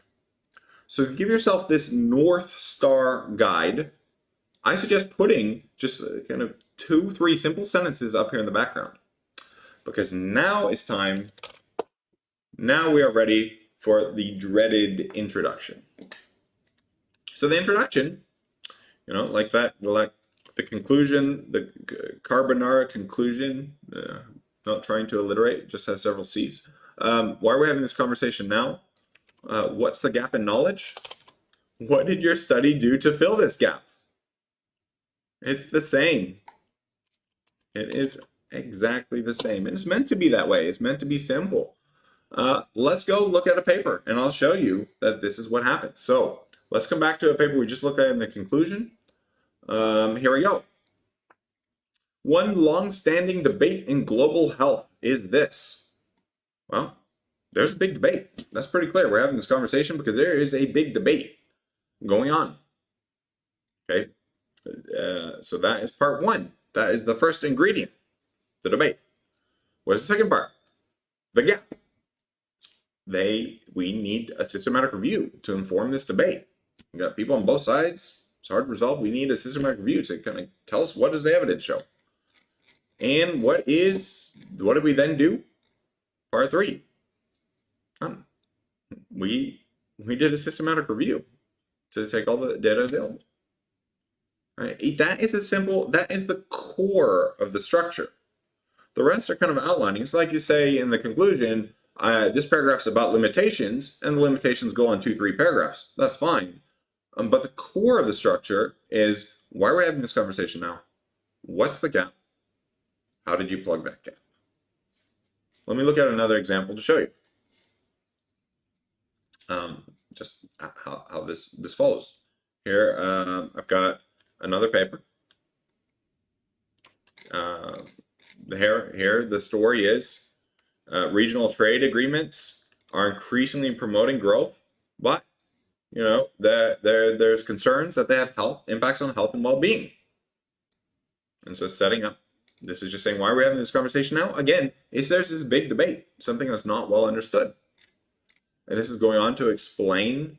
So give yourself this North Star guide. I suggest putting just kind of 2-3 simple sentences up here in the background. Because now it's time, now we are ready for the dreaded introduction. So the introduction, like the conclusion, the carbonara conclusion, not trying to alliterate, just has several C's. Why are we having this conversation now? What's the gap in knowledge? What did your study do to fill this gap? It's the same. It is exactly the same. And it's meant to be that way. It's meant to be simple. Let's go look at a paper and I'll show you that this is what happens. So let's come back to a paper we just looked at in the conclusion. Here we go. One long-standing debate in global health is this. Well, there's a big debate. That's pretty clear. We're having this conversation because there is a big debate going on. Okay. So that is part 1. That is the first ingredient, the debate. What is the second part? The gap. We need a systematic review to inform this debate. We got people on both sides. It's hard to resolve. We need a systematic review to kind of tell us, what does the evidence show? And what do we then do? Part 3. We did a systematic review to take all the data available. Right? That is the core of the structure. The rest are kind of outlining. It's like you say in the conclusion, this paragraph's about limitations, and the limitations go on 2-3 paragraphs. That's fine. But the core of the structure is, why are we having this conversation now? What's the gap? How did you plug that gap? Let me look at another example to show you. Just how this follows. Here, I've got another paper. Here, the story is regional trade agreements are increasingly promoting growth, but there's concerns that they have impacts on health and well-being. And so setting up, this is just saying, why are we having this conversation now? Again, there's this big debate, something that's not well understood. And this is going on to explain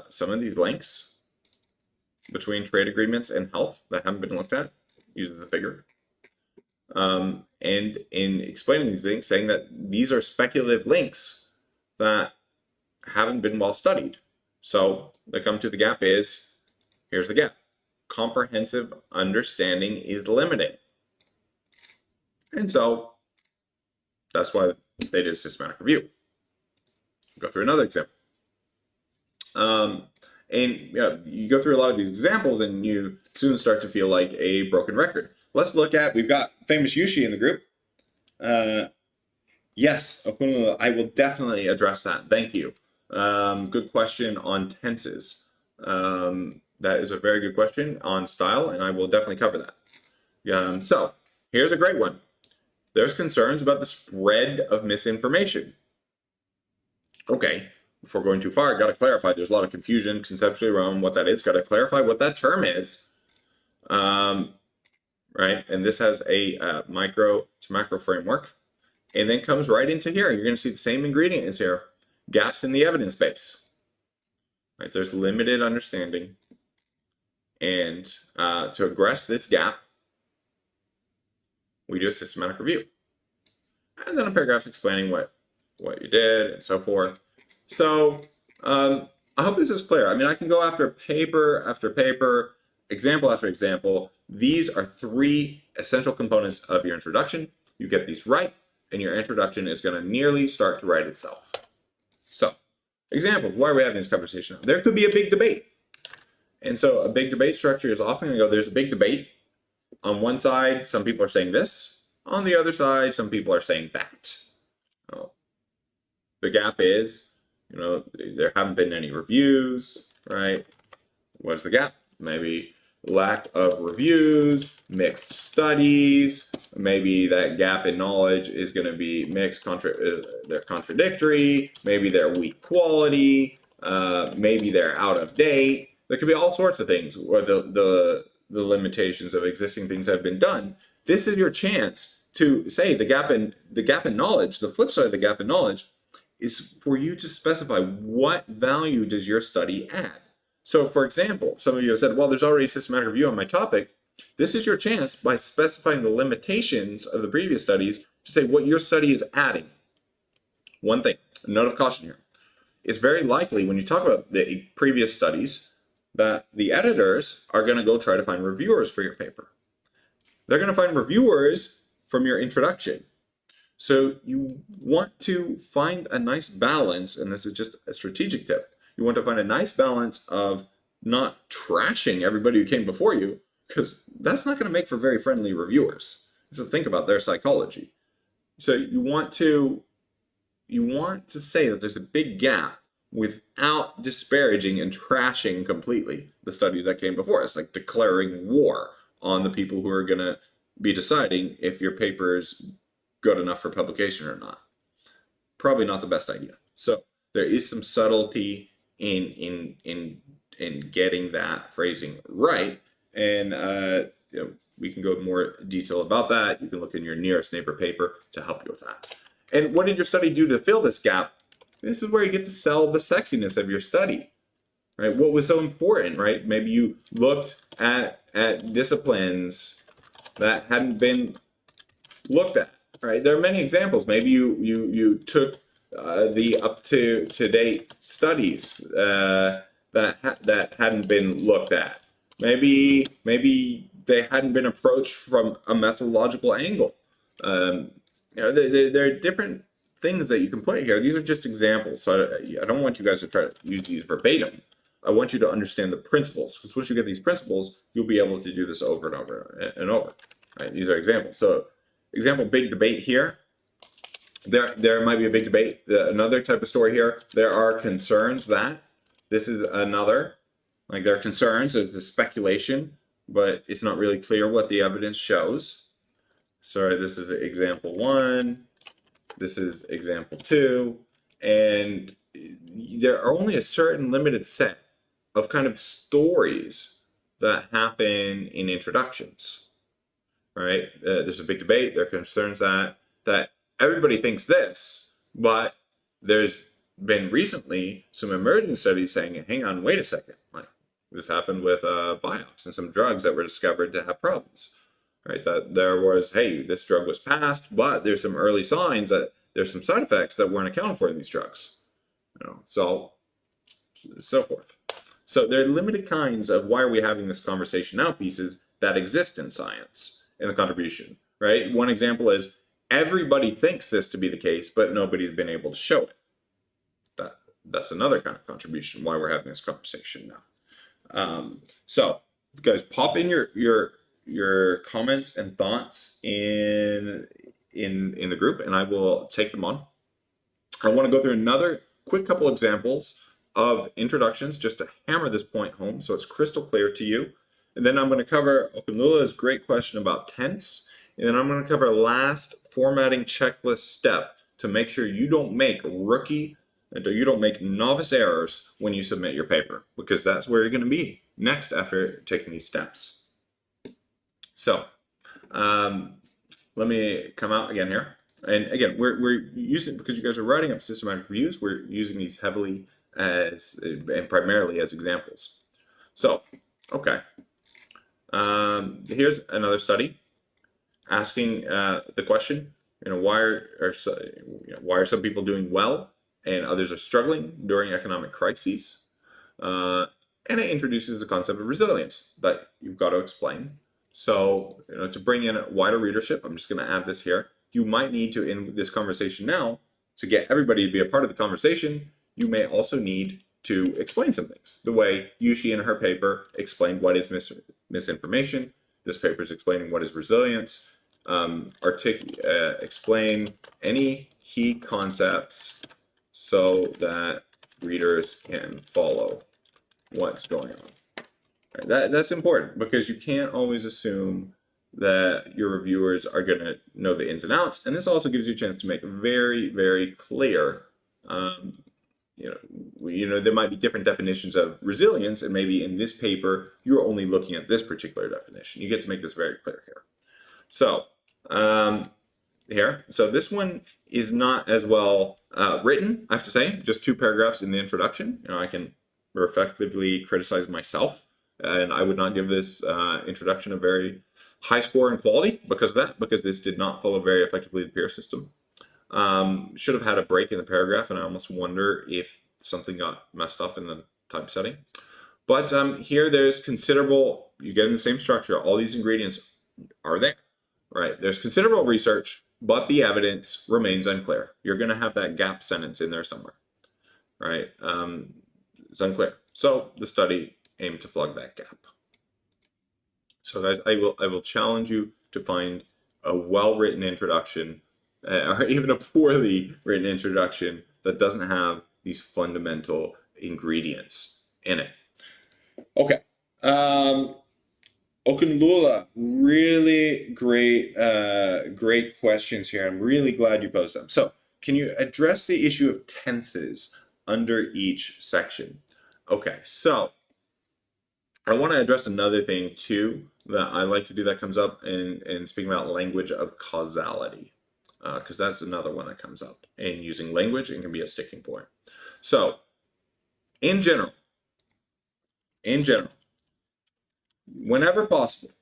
some of these links between trade agreements and health that haven't been looked at, using the figure. And in explaining these things, saying that these are speculative links that haven't been well studied. So they come to the gap is, here's the gap. Comprehensive understanding is limiting. And so that's why they did a systematic review. Go through another example. You go through a lot of these examples and you soon start to feel like a broken record. Let's look at, we've got famous Yushi in the group. Yes, I will definitely address that. Thank you. Good question on tenses. That is a very good question on style, and I will definitely cover that. So here's a great one. There's concerns about the spread of misinformation. Okay, before going too far, I got to clarify. There's a lot of confusion conceptually around what that is. Got to clarify what that term is. Right, and this has a micro to macro framework, and then comes right into here. You're going to see the same ingredients here. Gaps in the evidence base. Right, there's limited understanding, and to address this gap, we do a systematic review, and then a paragraph explaining what you did and so forth. So I hope this is clear. I mean, I can go after paper after paper, example after example. These are 3 essential components of your introduction. You get these right, and your introduction is going to nearly start to write itself. So, examples. Why are we having this conversation? There could be a big debate. And so a big debate structure is often going to go, there's a big debate. On one side, some people are saying this. On the other side, some people are saying that. The gap is, there haven't been any reviews, right? What's the gap? Maybe lack of reviews, mixed studies. Maybe that gap in knowledge is going to be mixed, they're contradictory. Maybe they're weak quality. Maybe they're out of date. There could be all sorts of things, or the limitations of existing things that have been done. This is your chance to say the gap in knowledge. The flip side of the gap in knowledge is for you to specify what value does your study add. So, for example, some of you have said, well, there's already a systematic review on my topic. This is your chance, by specifying the limitations of the previous studies, to say what your study is adding. One thing, a note of caution here. It's very likely when you talk about the previous studies that the editors are going to go try to find reviewers for your paper. They're going to find reviewers from your introduction. So you want to find a nice balance, and this is just a strategic tip. You want to find a nice balance of not trashing everybody who came before you, because that's not going to make for very friendly reviewers. You have to think about their psychology. So you want to say that there's a big gap without disparaging and trashing completely the studies that came before us, like declaring war on the people who are going to be deciding if your paper is good enough for publication or not. Probably not the best idea. So there is some subtlety in getting that phrasing right, and we can go in more detail about that. You can look in your nearest neighbor paper to help you with that. And what did your study do to fill this gap? This is where you get to sell the sexiness of your study, right? What was so important, right? Maybe you looked at disciplines that hadn't been looked at, right? There are many examples. Maybe you took the up-to-date studies that hadn't been looked at. Maybe they hadn't been approached from a methodological angle. There are different things that you can put here. These are just examples, so I don't want you guys to try to use these verbatim. I want you to understand the principles, because once you get these principles, you'll be able to do this over and over and over. Right? These are examples. So, example, big debate here. there might be a big debate. Another type of story here, there are concerns that this is another, like there are concerns, there's the speculation, but it's not really clear what the evidence shows. Sorry, this is example 1, this is example 2, and there are only a certain limited set of kind of stories that happen in introductions, right? There's a big debate. There are concerns that everybody thinks this, but there's been recently some emerging studies saying, hang on, wait a second. Like, this happened with Vioxx and some drugs that were discovered to have problems, right? That there was, hey, this drug was passed, but there's some early signs that there's some side effects that weren't accounted for in these drugs, so forth. So there are limited kinds of why are we having this conversation now pieces that exist in science in the contribution, right? One example is everybody thinks this to be the case, but nobody's been able to show it. That's another kind of contribution why we're having this conversation now. So guys, pop in your comments and thoughts in the group, and I will take them on. I want to go through another quick couple examples of introductions just to hammer this point home so it's crystal clear to you. And then I'm going to cover Okunlula's great question about tense. And then I'm going to cover a last formatting checklist step to make sure you don't make novice errors when you submit your paper, because that's where you're going to be next after taking these steps. So let me come out again here. And again, we're using, because you guys are writing up systematic reviews, we're using these heavily as and primarily as examples. So, okay. Here's another study asking the question, why are some people doing well and others are struggling during economic crises? And it introduces the concept of resilience that you've got to explain. So, to bring in a wider readership, I'm just going to add this here. You might need to, in this conversation now, to get everybody to be a part of the conversation, you may also need to explain some things. The way Yushi in her paper explained what is misinformation. This paper is explaining what is resilience. Explain any key concepts so that readers can follow what's going on. Right, that's important, because you can't always assume that your reviewers are going to know the ins and outs. And this also gives you a chance to make very, very clear, there might be different definitions of resilience, and maybe in this paper, you're only looking at this particular definition. You get to make this very clear here. So, so this one is not as well written, I have to say, just 2 paragraphs in the introduction. I can effectively criticize myself, and I would not give this introduction a very high score in quality because of that, because this did not follow very effectively the peer system. Should have had a break in the paragraph, and I almost wonder if something got messed up in the typesetting. But here there's considerable, you get in the same structure, all these ingredients are there, right? There's considerable research, but the evidence remains unclear. You're going to have that gap sentence in there somewhere, right? It's unclear. So the study aimed to plug that gap. So guys, I will challenge you to find a well-written introduction, or even a poorly written introduction that doesn't have these fundamental ingredients in it. Okay. Okunlula, really great questions here. I'm really glad you posed them. So, can you address the issue of tenses under each section? Okay, so I want to address another thing too that I like to do that comes up in speaking about language of causality, because that's another one that comes up in using language and can be a sticking point. So, in general, whenever possible,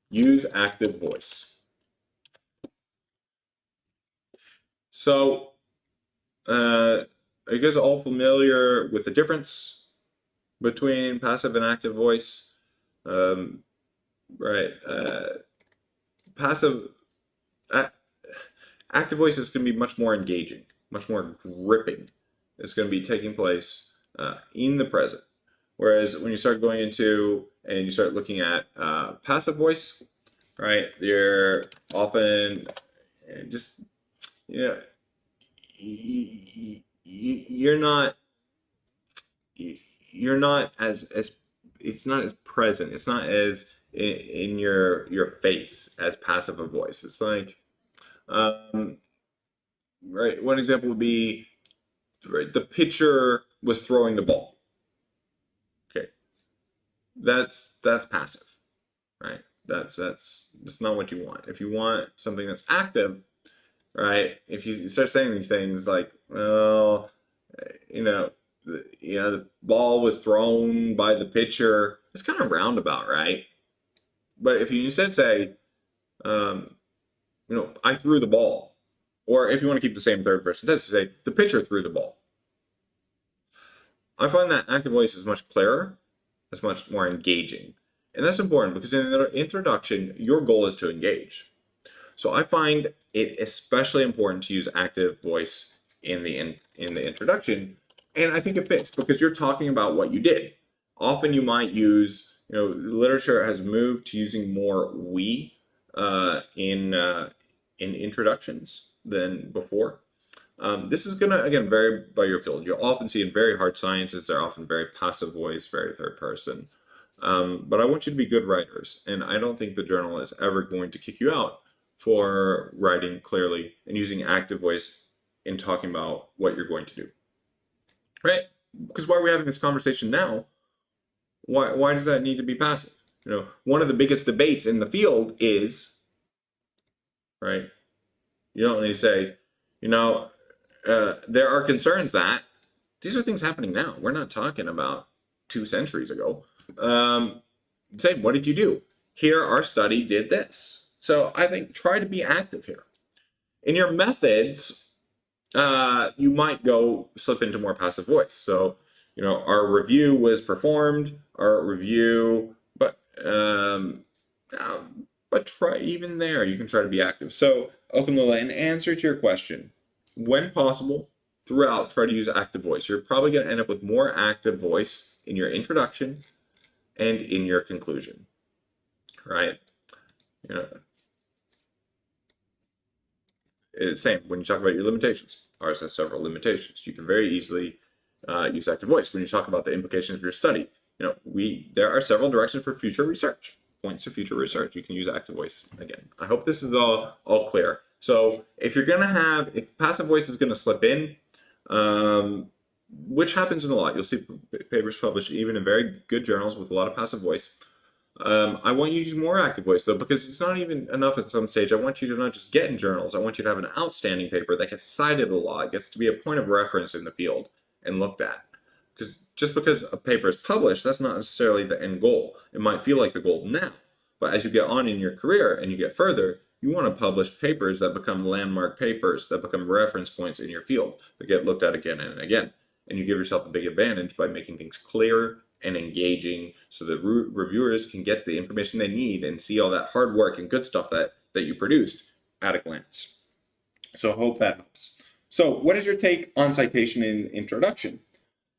use active voice. So, are you guys all familiar with the difference between passive and active voice? Active voice is going to be much more engaging, much more gripping. It's going to be taking place in the present. Whereas when you start going into and you start looking at passive voice, right, you're often just, you know, you're not, you're not as it's not as present. It's not as in your face as passive a voice. It's like, um, right. One example would be, right, the pitcher was throwing the ball. Okay, that's passive, right? That's not what you want. If you want something that's active, right? If you start saying these things like, well, you know, the ball was thrown by the pitcher, it's kind of roundabout, right? But if you instead say, um, I threw the ball, or if you want to keep the same third person tense, to say the pitcher threw the ball. I find that active voice is much clearer, it's much more engaging, and that's important because in the introduction, your goal is to engage. So I find it especially important to use active voice in the introduction, and I think it fits because you're talking about what you did. Often you might use, literature has moved to using more we in introductions than before. This is gonna again vary by your field. You'll often see in very hard sciences they're often very passive voice, very third person. But I want you to be good writers, and I don't think the journal is ever going to kick you out for writing clearly and using active voice in talking about what you're going to do. Right? Because why are we having this conversation now? Why does that need to be passive? One of the biggest debates in the field is, right? You don't need to say, there are concerns that these are things happening now. We're not talking about 2 centuries ago. Say, what did you do? Here, our study did this. So I think try to be active here. In your methods, you might slip into more passive voice. So, our review was performed, but try even there, you can try to be active. So, Okunlola, in answer to your question, when possible, throughout, try to use active voice. You're probably going to end up with more active voice in your introduction and in your conclusion, right? Same when you talk about your limitations. Ours has several limitations. You can very easily use active voice when you talk about the implications of your study. There are several directions for future research. Points of future research. You can use active voice again. I hope this is all clear. So if passive voice is gonna slip in, which happens in a lot, you'll see papers published even in very good journals with a lot of passive voice. I want you to use more active voice though, because it's not even enough at some stage. I want you to not just get in journals. I want you to have an outstanding paper that gets cited a lot, gets to be a point of reference in the field and looked at. Because just because a paper is published, that's not necessarily the end goal. It might feel like the goal now, but as you get on in your career and you get further, you want to publish papers that become landmark papers, that become reference points in your field, that get looked at again and again. And you give yourself a big advantage by making things clear and engaging so that reviewers can get the information they need and see all that hard work and good stuff that you produced at a glance. So I hope that helps. So what is your take on citation in introduction?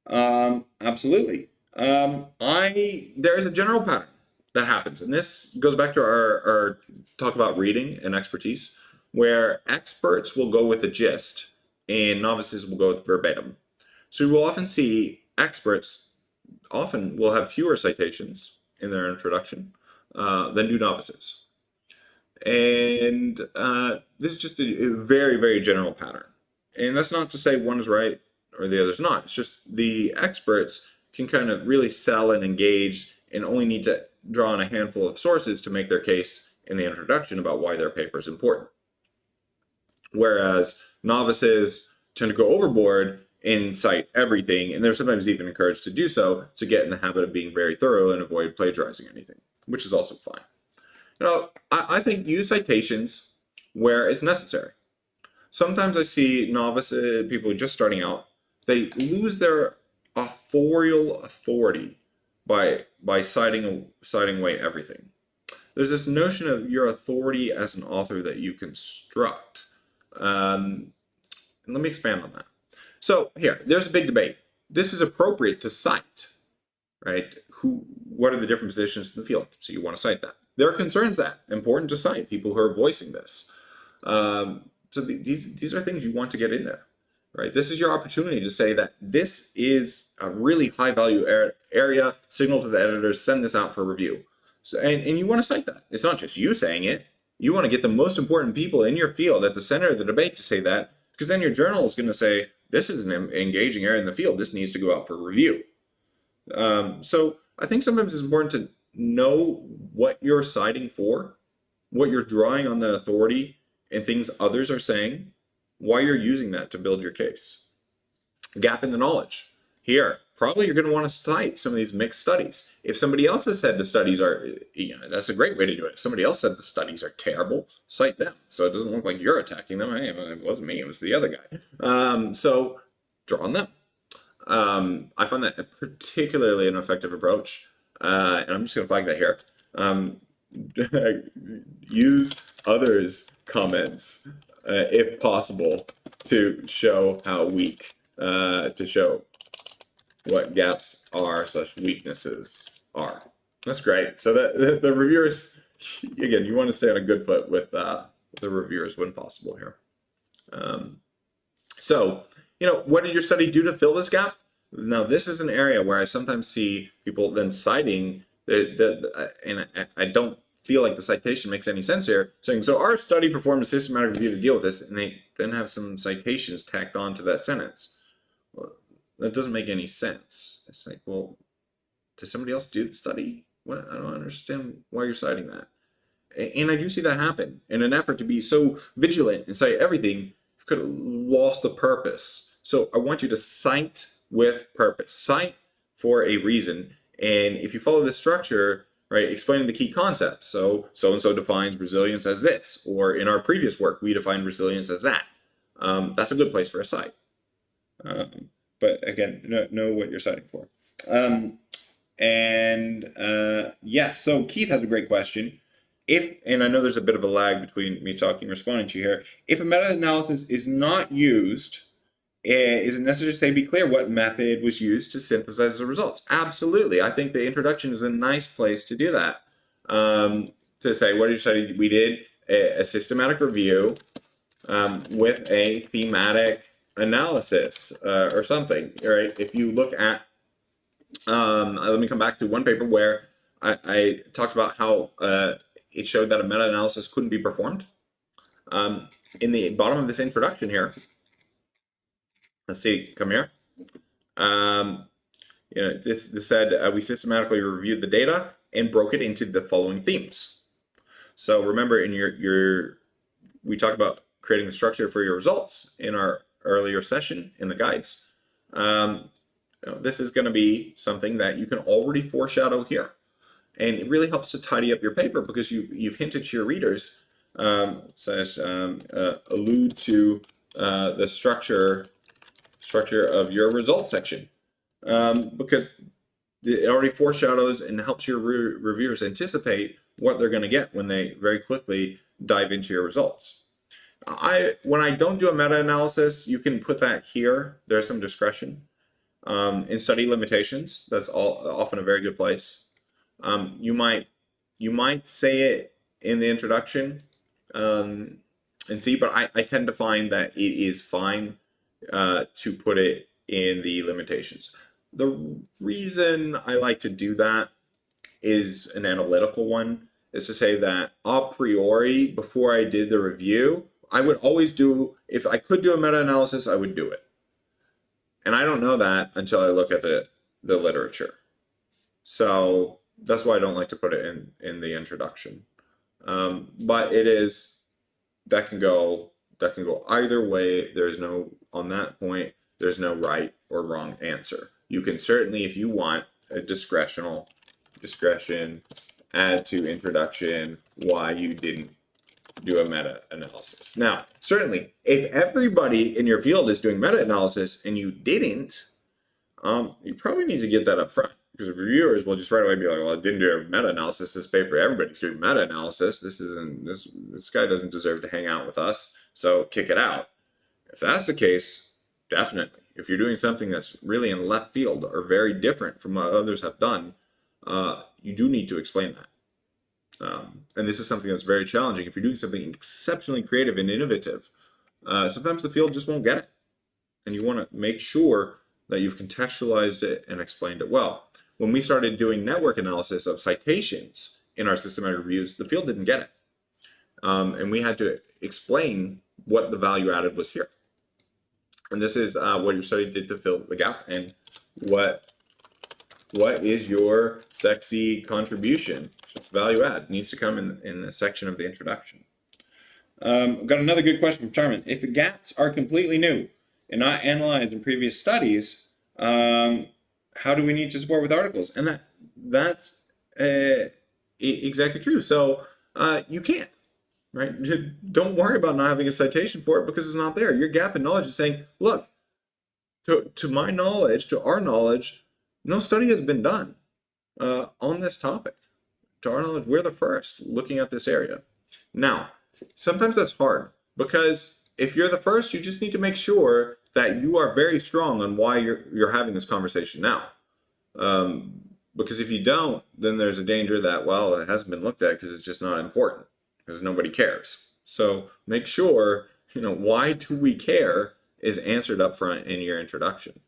Absolutely. There is a general pattern that happens, and this goes back to our talk about reading and expertise, where experts will go with the gist and novices will go with verbatim. So you will often see experts often will have fewer citations in their introduction than do novices. And this is just a very, very general pattern. And that's not to say one is right or the other's not. It's just the experts can kind of really sell and engage and only need to draw on a handful of sources to make their case in the introduction about why their paper is important. Whereas novices tend to go overboard and cite everything, and they're sometimes even encouraged to do so to get in the habit of being very thorough and avoid plagiarizing anything, which is also fine. I think use citations where it's necessary. Sometimes I see novice people just starting out, they lose their authorial authority by citing away everything. There's this notion of your authority as an author that you construct. And let me expand on that. So here, there's a big debate. This is appropriate to cite, right? What are the different positions in the field? So you want to cite that. There are concerns that important to cite, people who are voicing this. These are things you want to get in there, right? This is your opportunity to say that this is a really high value area, signal to the editors, send this out for review. So, and you want to cite that. It's not just you saying it. You want to get the most important people in your field at the center of the debate to say that, because then your journal is going to say, this is an engaging area in the field. This needs to go out for review. So I think sometimes it's important to know what you're citing for, what you're drawing on the authority and things others are saying, why you're using that to build your case. Gap in the knowledge. Here, probably you're going to want to cite some of these mixed studies. If somebody else has said the studies are, that's a great way to do it. If somebody else said the studies are terrible, cite them. So it doesn't look like you're attacking them. Hey, it wasn't me, it was the other guy. So draw on them. I find that particularly an effective approach. And I'm just going to flag that here. Use others' comments, if possible, to show how weak, to show what gaps are / weaknesses are. That's great. So the reviewers, again, you want to stay on a good foot with the reviewers when possible here. So, what did your study do to fill this gap? Now, this is an area where I sometimes see people then citing and I don't feel like the citation makes any sense here, saying, so our study performed a systematic review to deal with this, and they then have some citations tacked on to that sentence. Well, that doesn't make any sense. It's like, well, did somebody else do the study? What? I don't understand why you're citing that. And I do see that happen. In an effort to be so vigilant and cite everything, you could have lost the purpose. So I want you to cite with purpose. Cite for a reason. And if you follow this structure, right, explaining the key concepts. So and so defines resilience as this, or in our previous work, we defined resilience as that. That's a good place for a cite. But again, know what you're citing for. Yes, so Keith has a great question. And I know there's a bit of a lag between me talking and responding to you here. If a meta-analysis is not used, is it necessary to say, be clear what method was used to synthesize the results? Absolutely. I think the introduction is a nice place to do that. To say, what did you study? We did a systematic review with a thematic analysis or something, right? If you look at, let me come back to one paper where I talked about how it showed that a meta-analysis couldn't be performed. In the bottom of this introduction here, let's see, come here. This said, we systematically reviewed the data and broke it into the following themes. So remember, in we talked about creating the structure for your results in our earlier session in the guides. This is going to be something that you can already foreshadow here. And it really helps to tidy up your paper because you've hinted to your readers, allude to the structure of your results section, because it already foreshadows and helps your reviewers anticipate what they're going to get when they very quickly dive into your results. When I don't do a meta-analysis, you can put that here. There's some discretion. In study limitations, that's often a very good place. You might say it in the introduction and see, but I tend to find that it is fine to put it in the limitations. The reason I like to do that is an analytical one, is to say that a priori, before I did the review, I would always do, if I could do a meta-analysis, I would do it. And I don't know that until I look at the literature. So that's why I don't like to put it in the introduction. But that can go either way. There's no, on that point, there's no right or wrong answer. You can certainly, if you want, a discretion, add to introduction why you didn't do a meta-analysis. Now, certainly, if everybody in your field is doing meta-analysis and you didn't, you probably need to get that up front, because reviewers will just right away be like, well, I didn't do a meta-analysis this paper. Everybody's doing meta-analysis. This guy doesn't deserve to hang out with us, so kick it out. If that's the case, definitely. If you're doing something that's really in left field or very different from what others have done, you do need to explain that. And this is something that's very challenging. If you're doing something exceptionally creative and innovative, sometimes the field just won't get it. And you want to make sure that you've contextualized it and explained it well. When we started doing network analysis of citations in our systematic reviews, the field didn't get it. And we had to explain what the value added was here. And this is what your study did to fill the gap, and what is your sexy contribution. Value add needs to come in the section of the introduction. I've got another good question from Charmin. If the gaps are completely new and not analyzed in previous studies, how do we need to support with articles? And that's exactly true. So you can't, right? Don't worry about not having a citation for it because it's not there. Your gap in knowledge is saying, look, to my knowledge, to our knowledge, no study has been done on this topic. To our knowledge, we're the first looking at this area. Now, sometimes that's hard because if you're the first, you just need to make sure that you are very strong on why you're having this conversation now. Because if you don't, then there's a danger that, well, it hasn't been looked at because it's just not important, because nobody cares. So make sure, why do we care is answered up front in your introduction.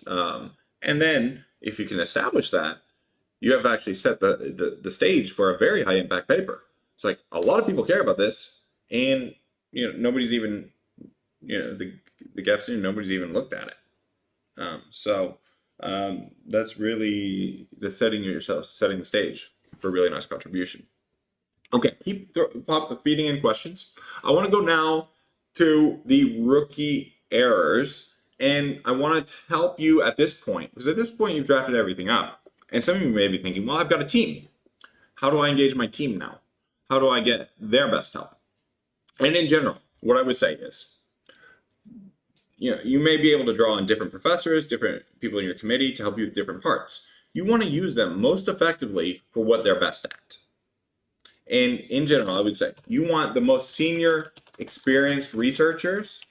And then if you can establish that, you have actually set the stage for a very high impact paper. It's like a lot of people care about this, and nobody's even, the gaps in, nobody's even looked at it. That's really setting the stage for a really nice contribution. Okay, keep feeding in questions. I want to go now to the rookie errors, and I want to help you at this point, because at this point you've drafted everything up. And some of you may be thinking, well, I've got a team. How do I engage my team now? How do I get their best help? And in general, what I would say is, you may be able to draw on different professors, different people in your committee to help you with different parts. You want to use them most effectively for what they're best at. And in general, I would say you want the most senior, experienced researchers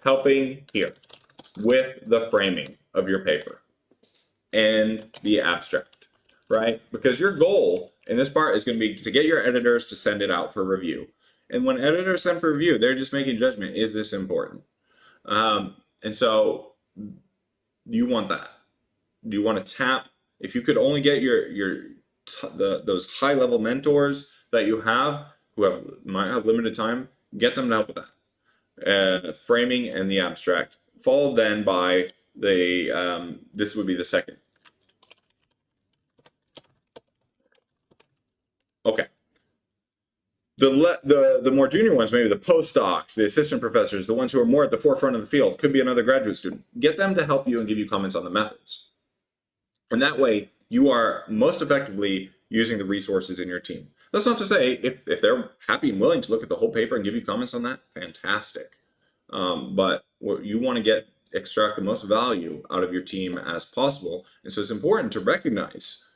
helping here with the framing of your paper and the abstract, right? Because your goal in this part is going to be to get your editors to send it out for review. And when editors send for review, they're just making judgment, is this important? And so you want that. Do you want to tap, if you could only get those high level mentors that you have who might have limited time, get them to help with that. Framing and the abstract, followed then by this would be the second. Okay. The more junior ones, maybe the postdocs, the assistant professors, the ones who are more at the forefront of the field, could be another graduate student. Get them to help you and give you comments on the methods. And that way, you are most effectively using the resources in your team. That's not to say if they're happy and willing to look at the whole paper and give you comments on that, fantastic. But you want to extract the most value out of your team as possible. And so it's important to recognize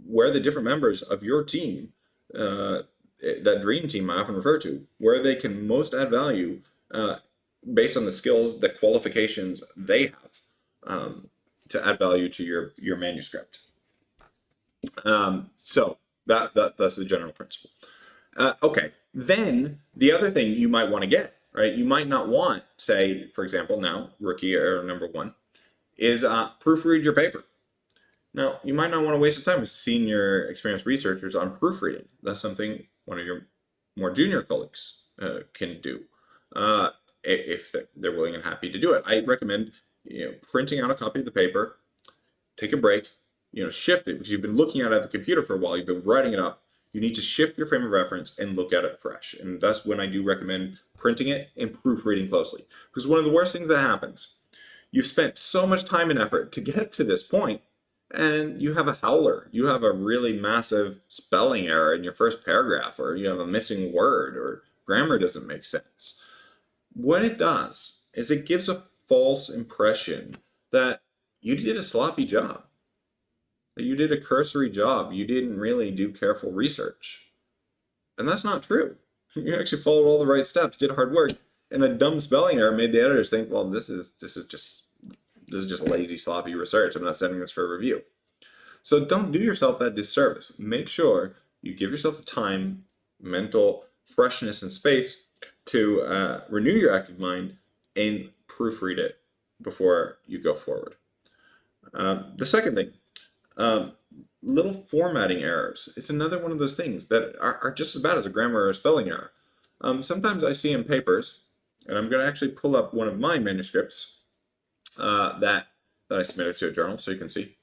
where the different members of your team, that dream team I often refer to, where they can most add value based on the skills, the qualifications they have to add value to your manuscript. So that's the general principle. Okay, then the other thing you might want to get, right? You might not want, say, for example, now, rookie error number 1, is proofread your paper. Now, you might not want to waste your time with senior experienced researchers on proofreading. That's something one of your more junior colleagues can do if they're willing and happy to do it. I recommend printing out a copy of the paper, take a break, shift it, because you've been looking at it at the computer for a while, you've been writing it up. You need to shift your frame of reference and look at it fresh. And that's when I do recommend printing it and proofreading closely. Because one of the worst things that happens, you've spent so much time and effort to get to this point, and you have a howler. You have a really massive spelling error in your first paragraph, or you have a missing word, or grammar doesn't make sense. What it does is it gives a false impression that you did a sloppy job, that you did a cursory job, you didn't really do careful research. And that's not true. You actually followed all the right steps, did hard work, and a dumb spelling error made the editors think, well, this is just lazy, sloppy research. I'm not sending this for a review. So don't do yourself that disservice. Make sure you give yourself the time, mental freshness, and space to renew your active mind and proofread it before you go forward. The second thing, little formatting errors. It's another one of those things that are just as bad as a grammar or a spelling error. Sometimes I see in papers, and I'm going to actually pull up one of my manuscripts that I submitted to a journal so you can see.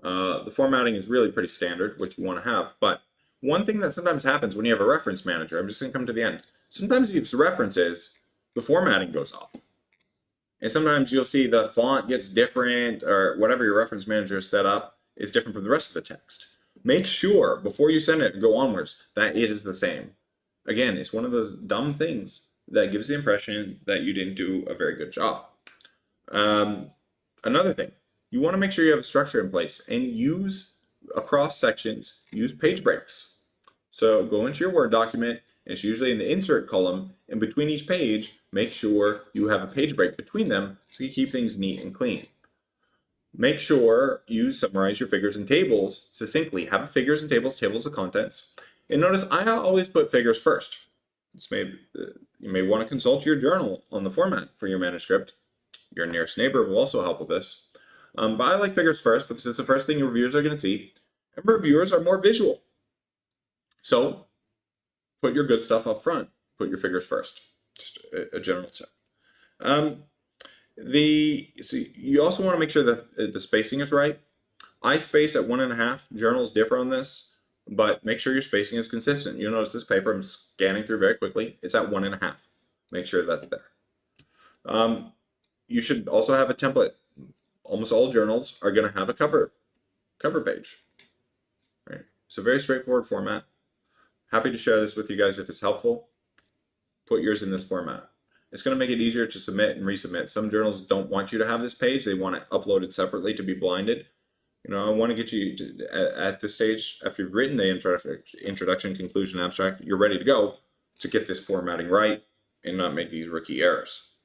The formatting is really pretty standard, which you want to have. But one thing that sometimes happens when you have a reference manager, I'm just going to come to the end. Sometimes you use references, the formatting goes off. And sometimes you'll see the font gets different, or whatever your reference manager is set up is different from the rest of the text. Make sure before you send it and go onwards that it is the same. Again, it's one of those dumb things that gives the impression that you didn't do a very good job. Another thing, you want to make sure you have a structure in place and use across sections, use page breaks. So go into your Word document, and it's usually in the insert column, and between each page, make sure you have a page break between them so you keep things neat and clean. Make sure you summarize your figures and tables succinctly. Have a figures and tables of contents. And notice I always put figures first. You may want to consult your journal on the format for your manuscript. Your nearest neighbor will also help with this. But I like figures first because it's the first thing your reviewers are going to see. And reviewers are more visual. So put your good stuff up front. Put your figures first. Just a general tip. So you also want to make sure that the spacing is right. I space at 1.5. Journals differ on this, but make sure your spacing is consistent. You'll notice this paper I'm scanning through very quickly. It's at 1.5. Make sure that's there. You should also have a template. Almost all journals are going to have a cover page. Right? It's a very straightforward format. Happy to share this with you guys if it's helpful. Put yours in this format. It's going to make it easier to submit and resubmit. Some journals don't want you to have this page. They want it uploaded separately to be blinded. I want to get you at this stage, after you've written the introduction, conclusion, abstract, you're ready to go to get this formatting right and not make these rookie errors.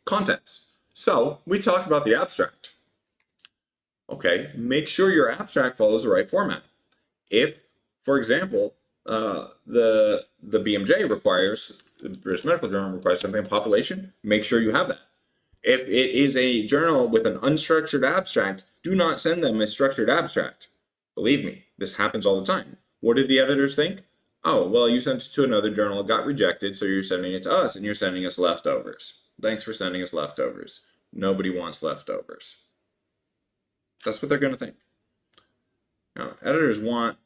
Contents. So we talked about the abstract. Okay, make sure your abstract follows the right format. If, for example, the BMJ requires, the British Medical Journal requires something in population, make sure you have that. If it is a journal with an unstructured abstract, do not send them a structured abstract. Believe me, this happens all the time. What did the editors think? Oh, well, you sent it to another journal, it got rejected, so you're sending it to us, and you're sending us leftovers. Thanks for sending us leftovers. Nobody wants leftovers. That's what they're going to think. Editors want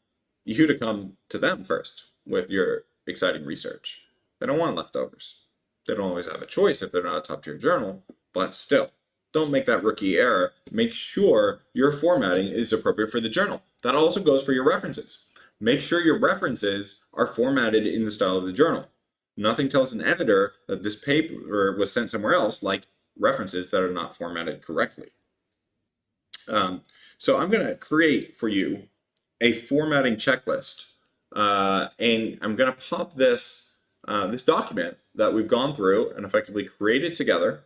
you to come to them first with your exciting research. They don't want leftovers. They don't always have a choice if they're not a top-tier journal, but still, don't make that rookie error. Make sure your formatting is appropriate for the journal. That also goes for your references. Make sure your references are formatted in the style of the journal. Nothing tells an editor that this paper was sent somewhere else like references that are not formatted correctly. So I'm going to create for you a formatting checklist, and I'm going to pop this document that we've gone through and effectively created together,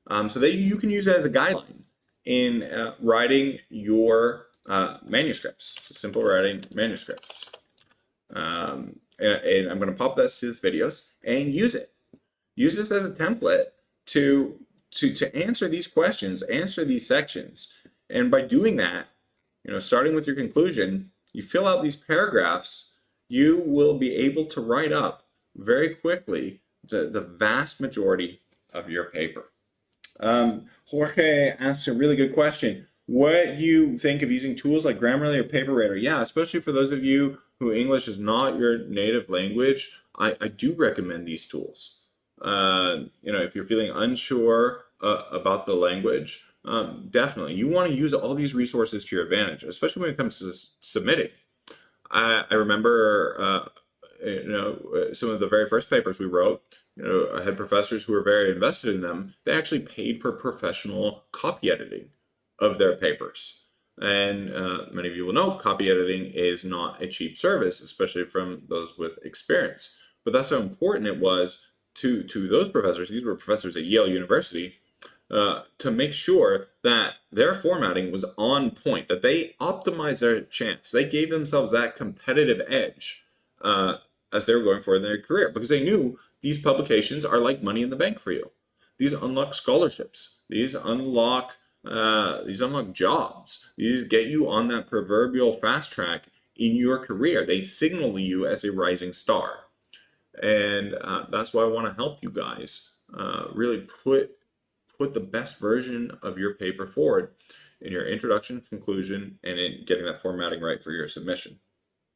so that you can use it as a guideline in writing your manuscripts. So simple writing manuscripts. And I'm going to pop this to this videos and use it. Use this as a template to answer these questions, answer these sections. And by doing that, starting with your conclusion, you fill out these paragraphs, you will be able to write up very quickly the vast majority of your paper. Jorge asked a really good question. What do you think of using tools like Grammarly or PaperWriter? Yeah, especially for those of you who English is not your native language, I do recommend these tools. If you're feeling unsure about the language, definitely you want to use all these resources to your advantage, especially when it comes to submitting. I remember some of the very first papers we wrote, I had professors who were very invested in them. They actually paid for professional copy editing of their papers. And many of you will know copy editing is not a cheap service, especially from those with experience. But that's how important it was to those professors. These were professors at Yale University to make sure that their formatting was on point, that they optimized their chance. They gave themselves that competitive edge as they were going forward in their career because they knew these publications are like money in the bank for you. These unlock scholarships. These unlock jobs. These get you on that proverbial fast track in your career. They signal you as a rising star. And that's why I want to help you guys really put the best version of your paper forward in your introduction, conclusion, and in getting that formatting right for your submission.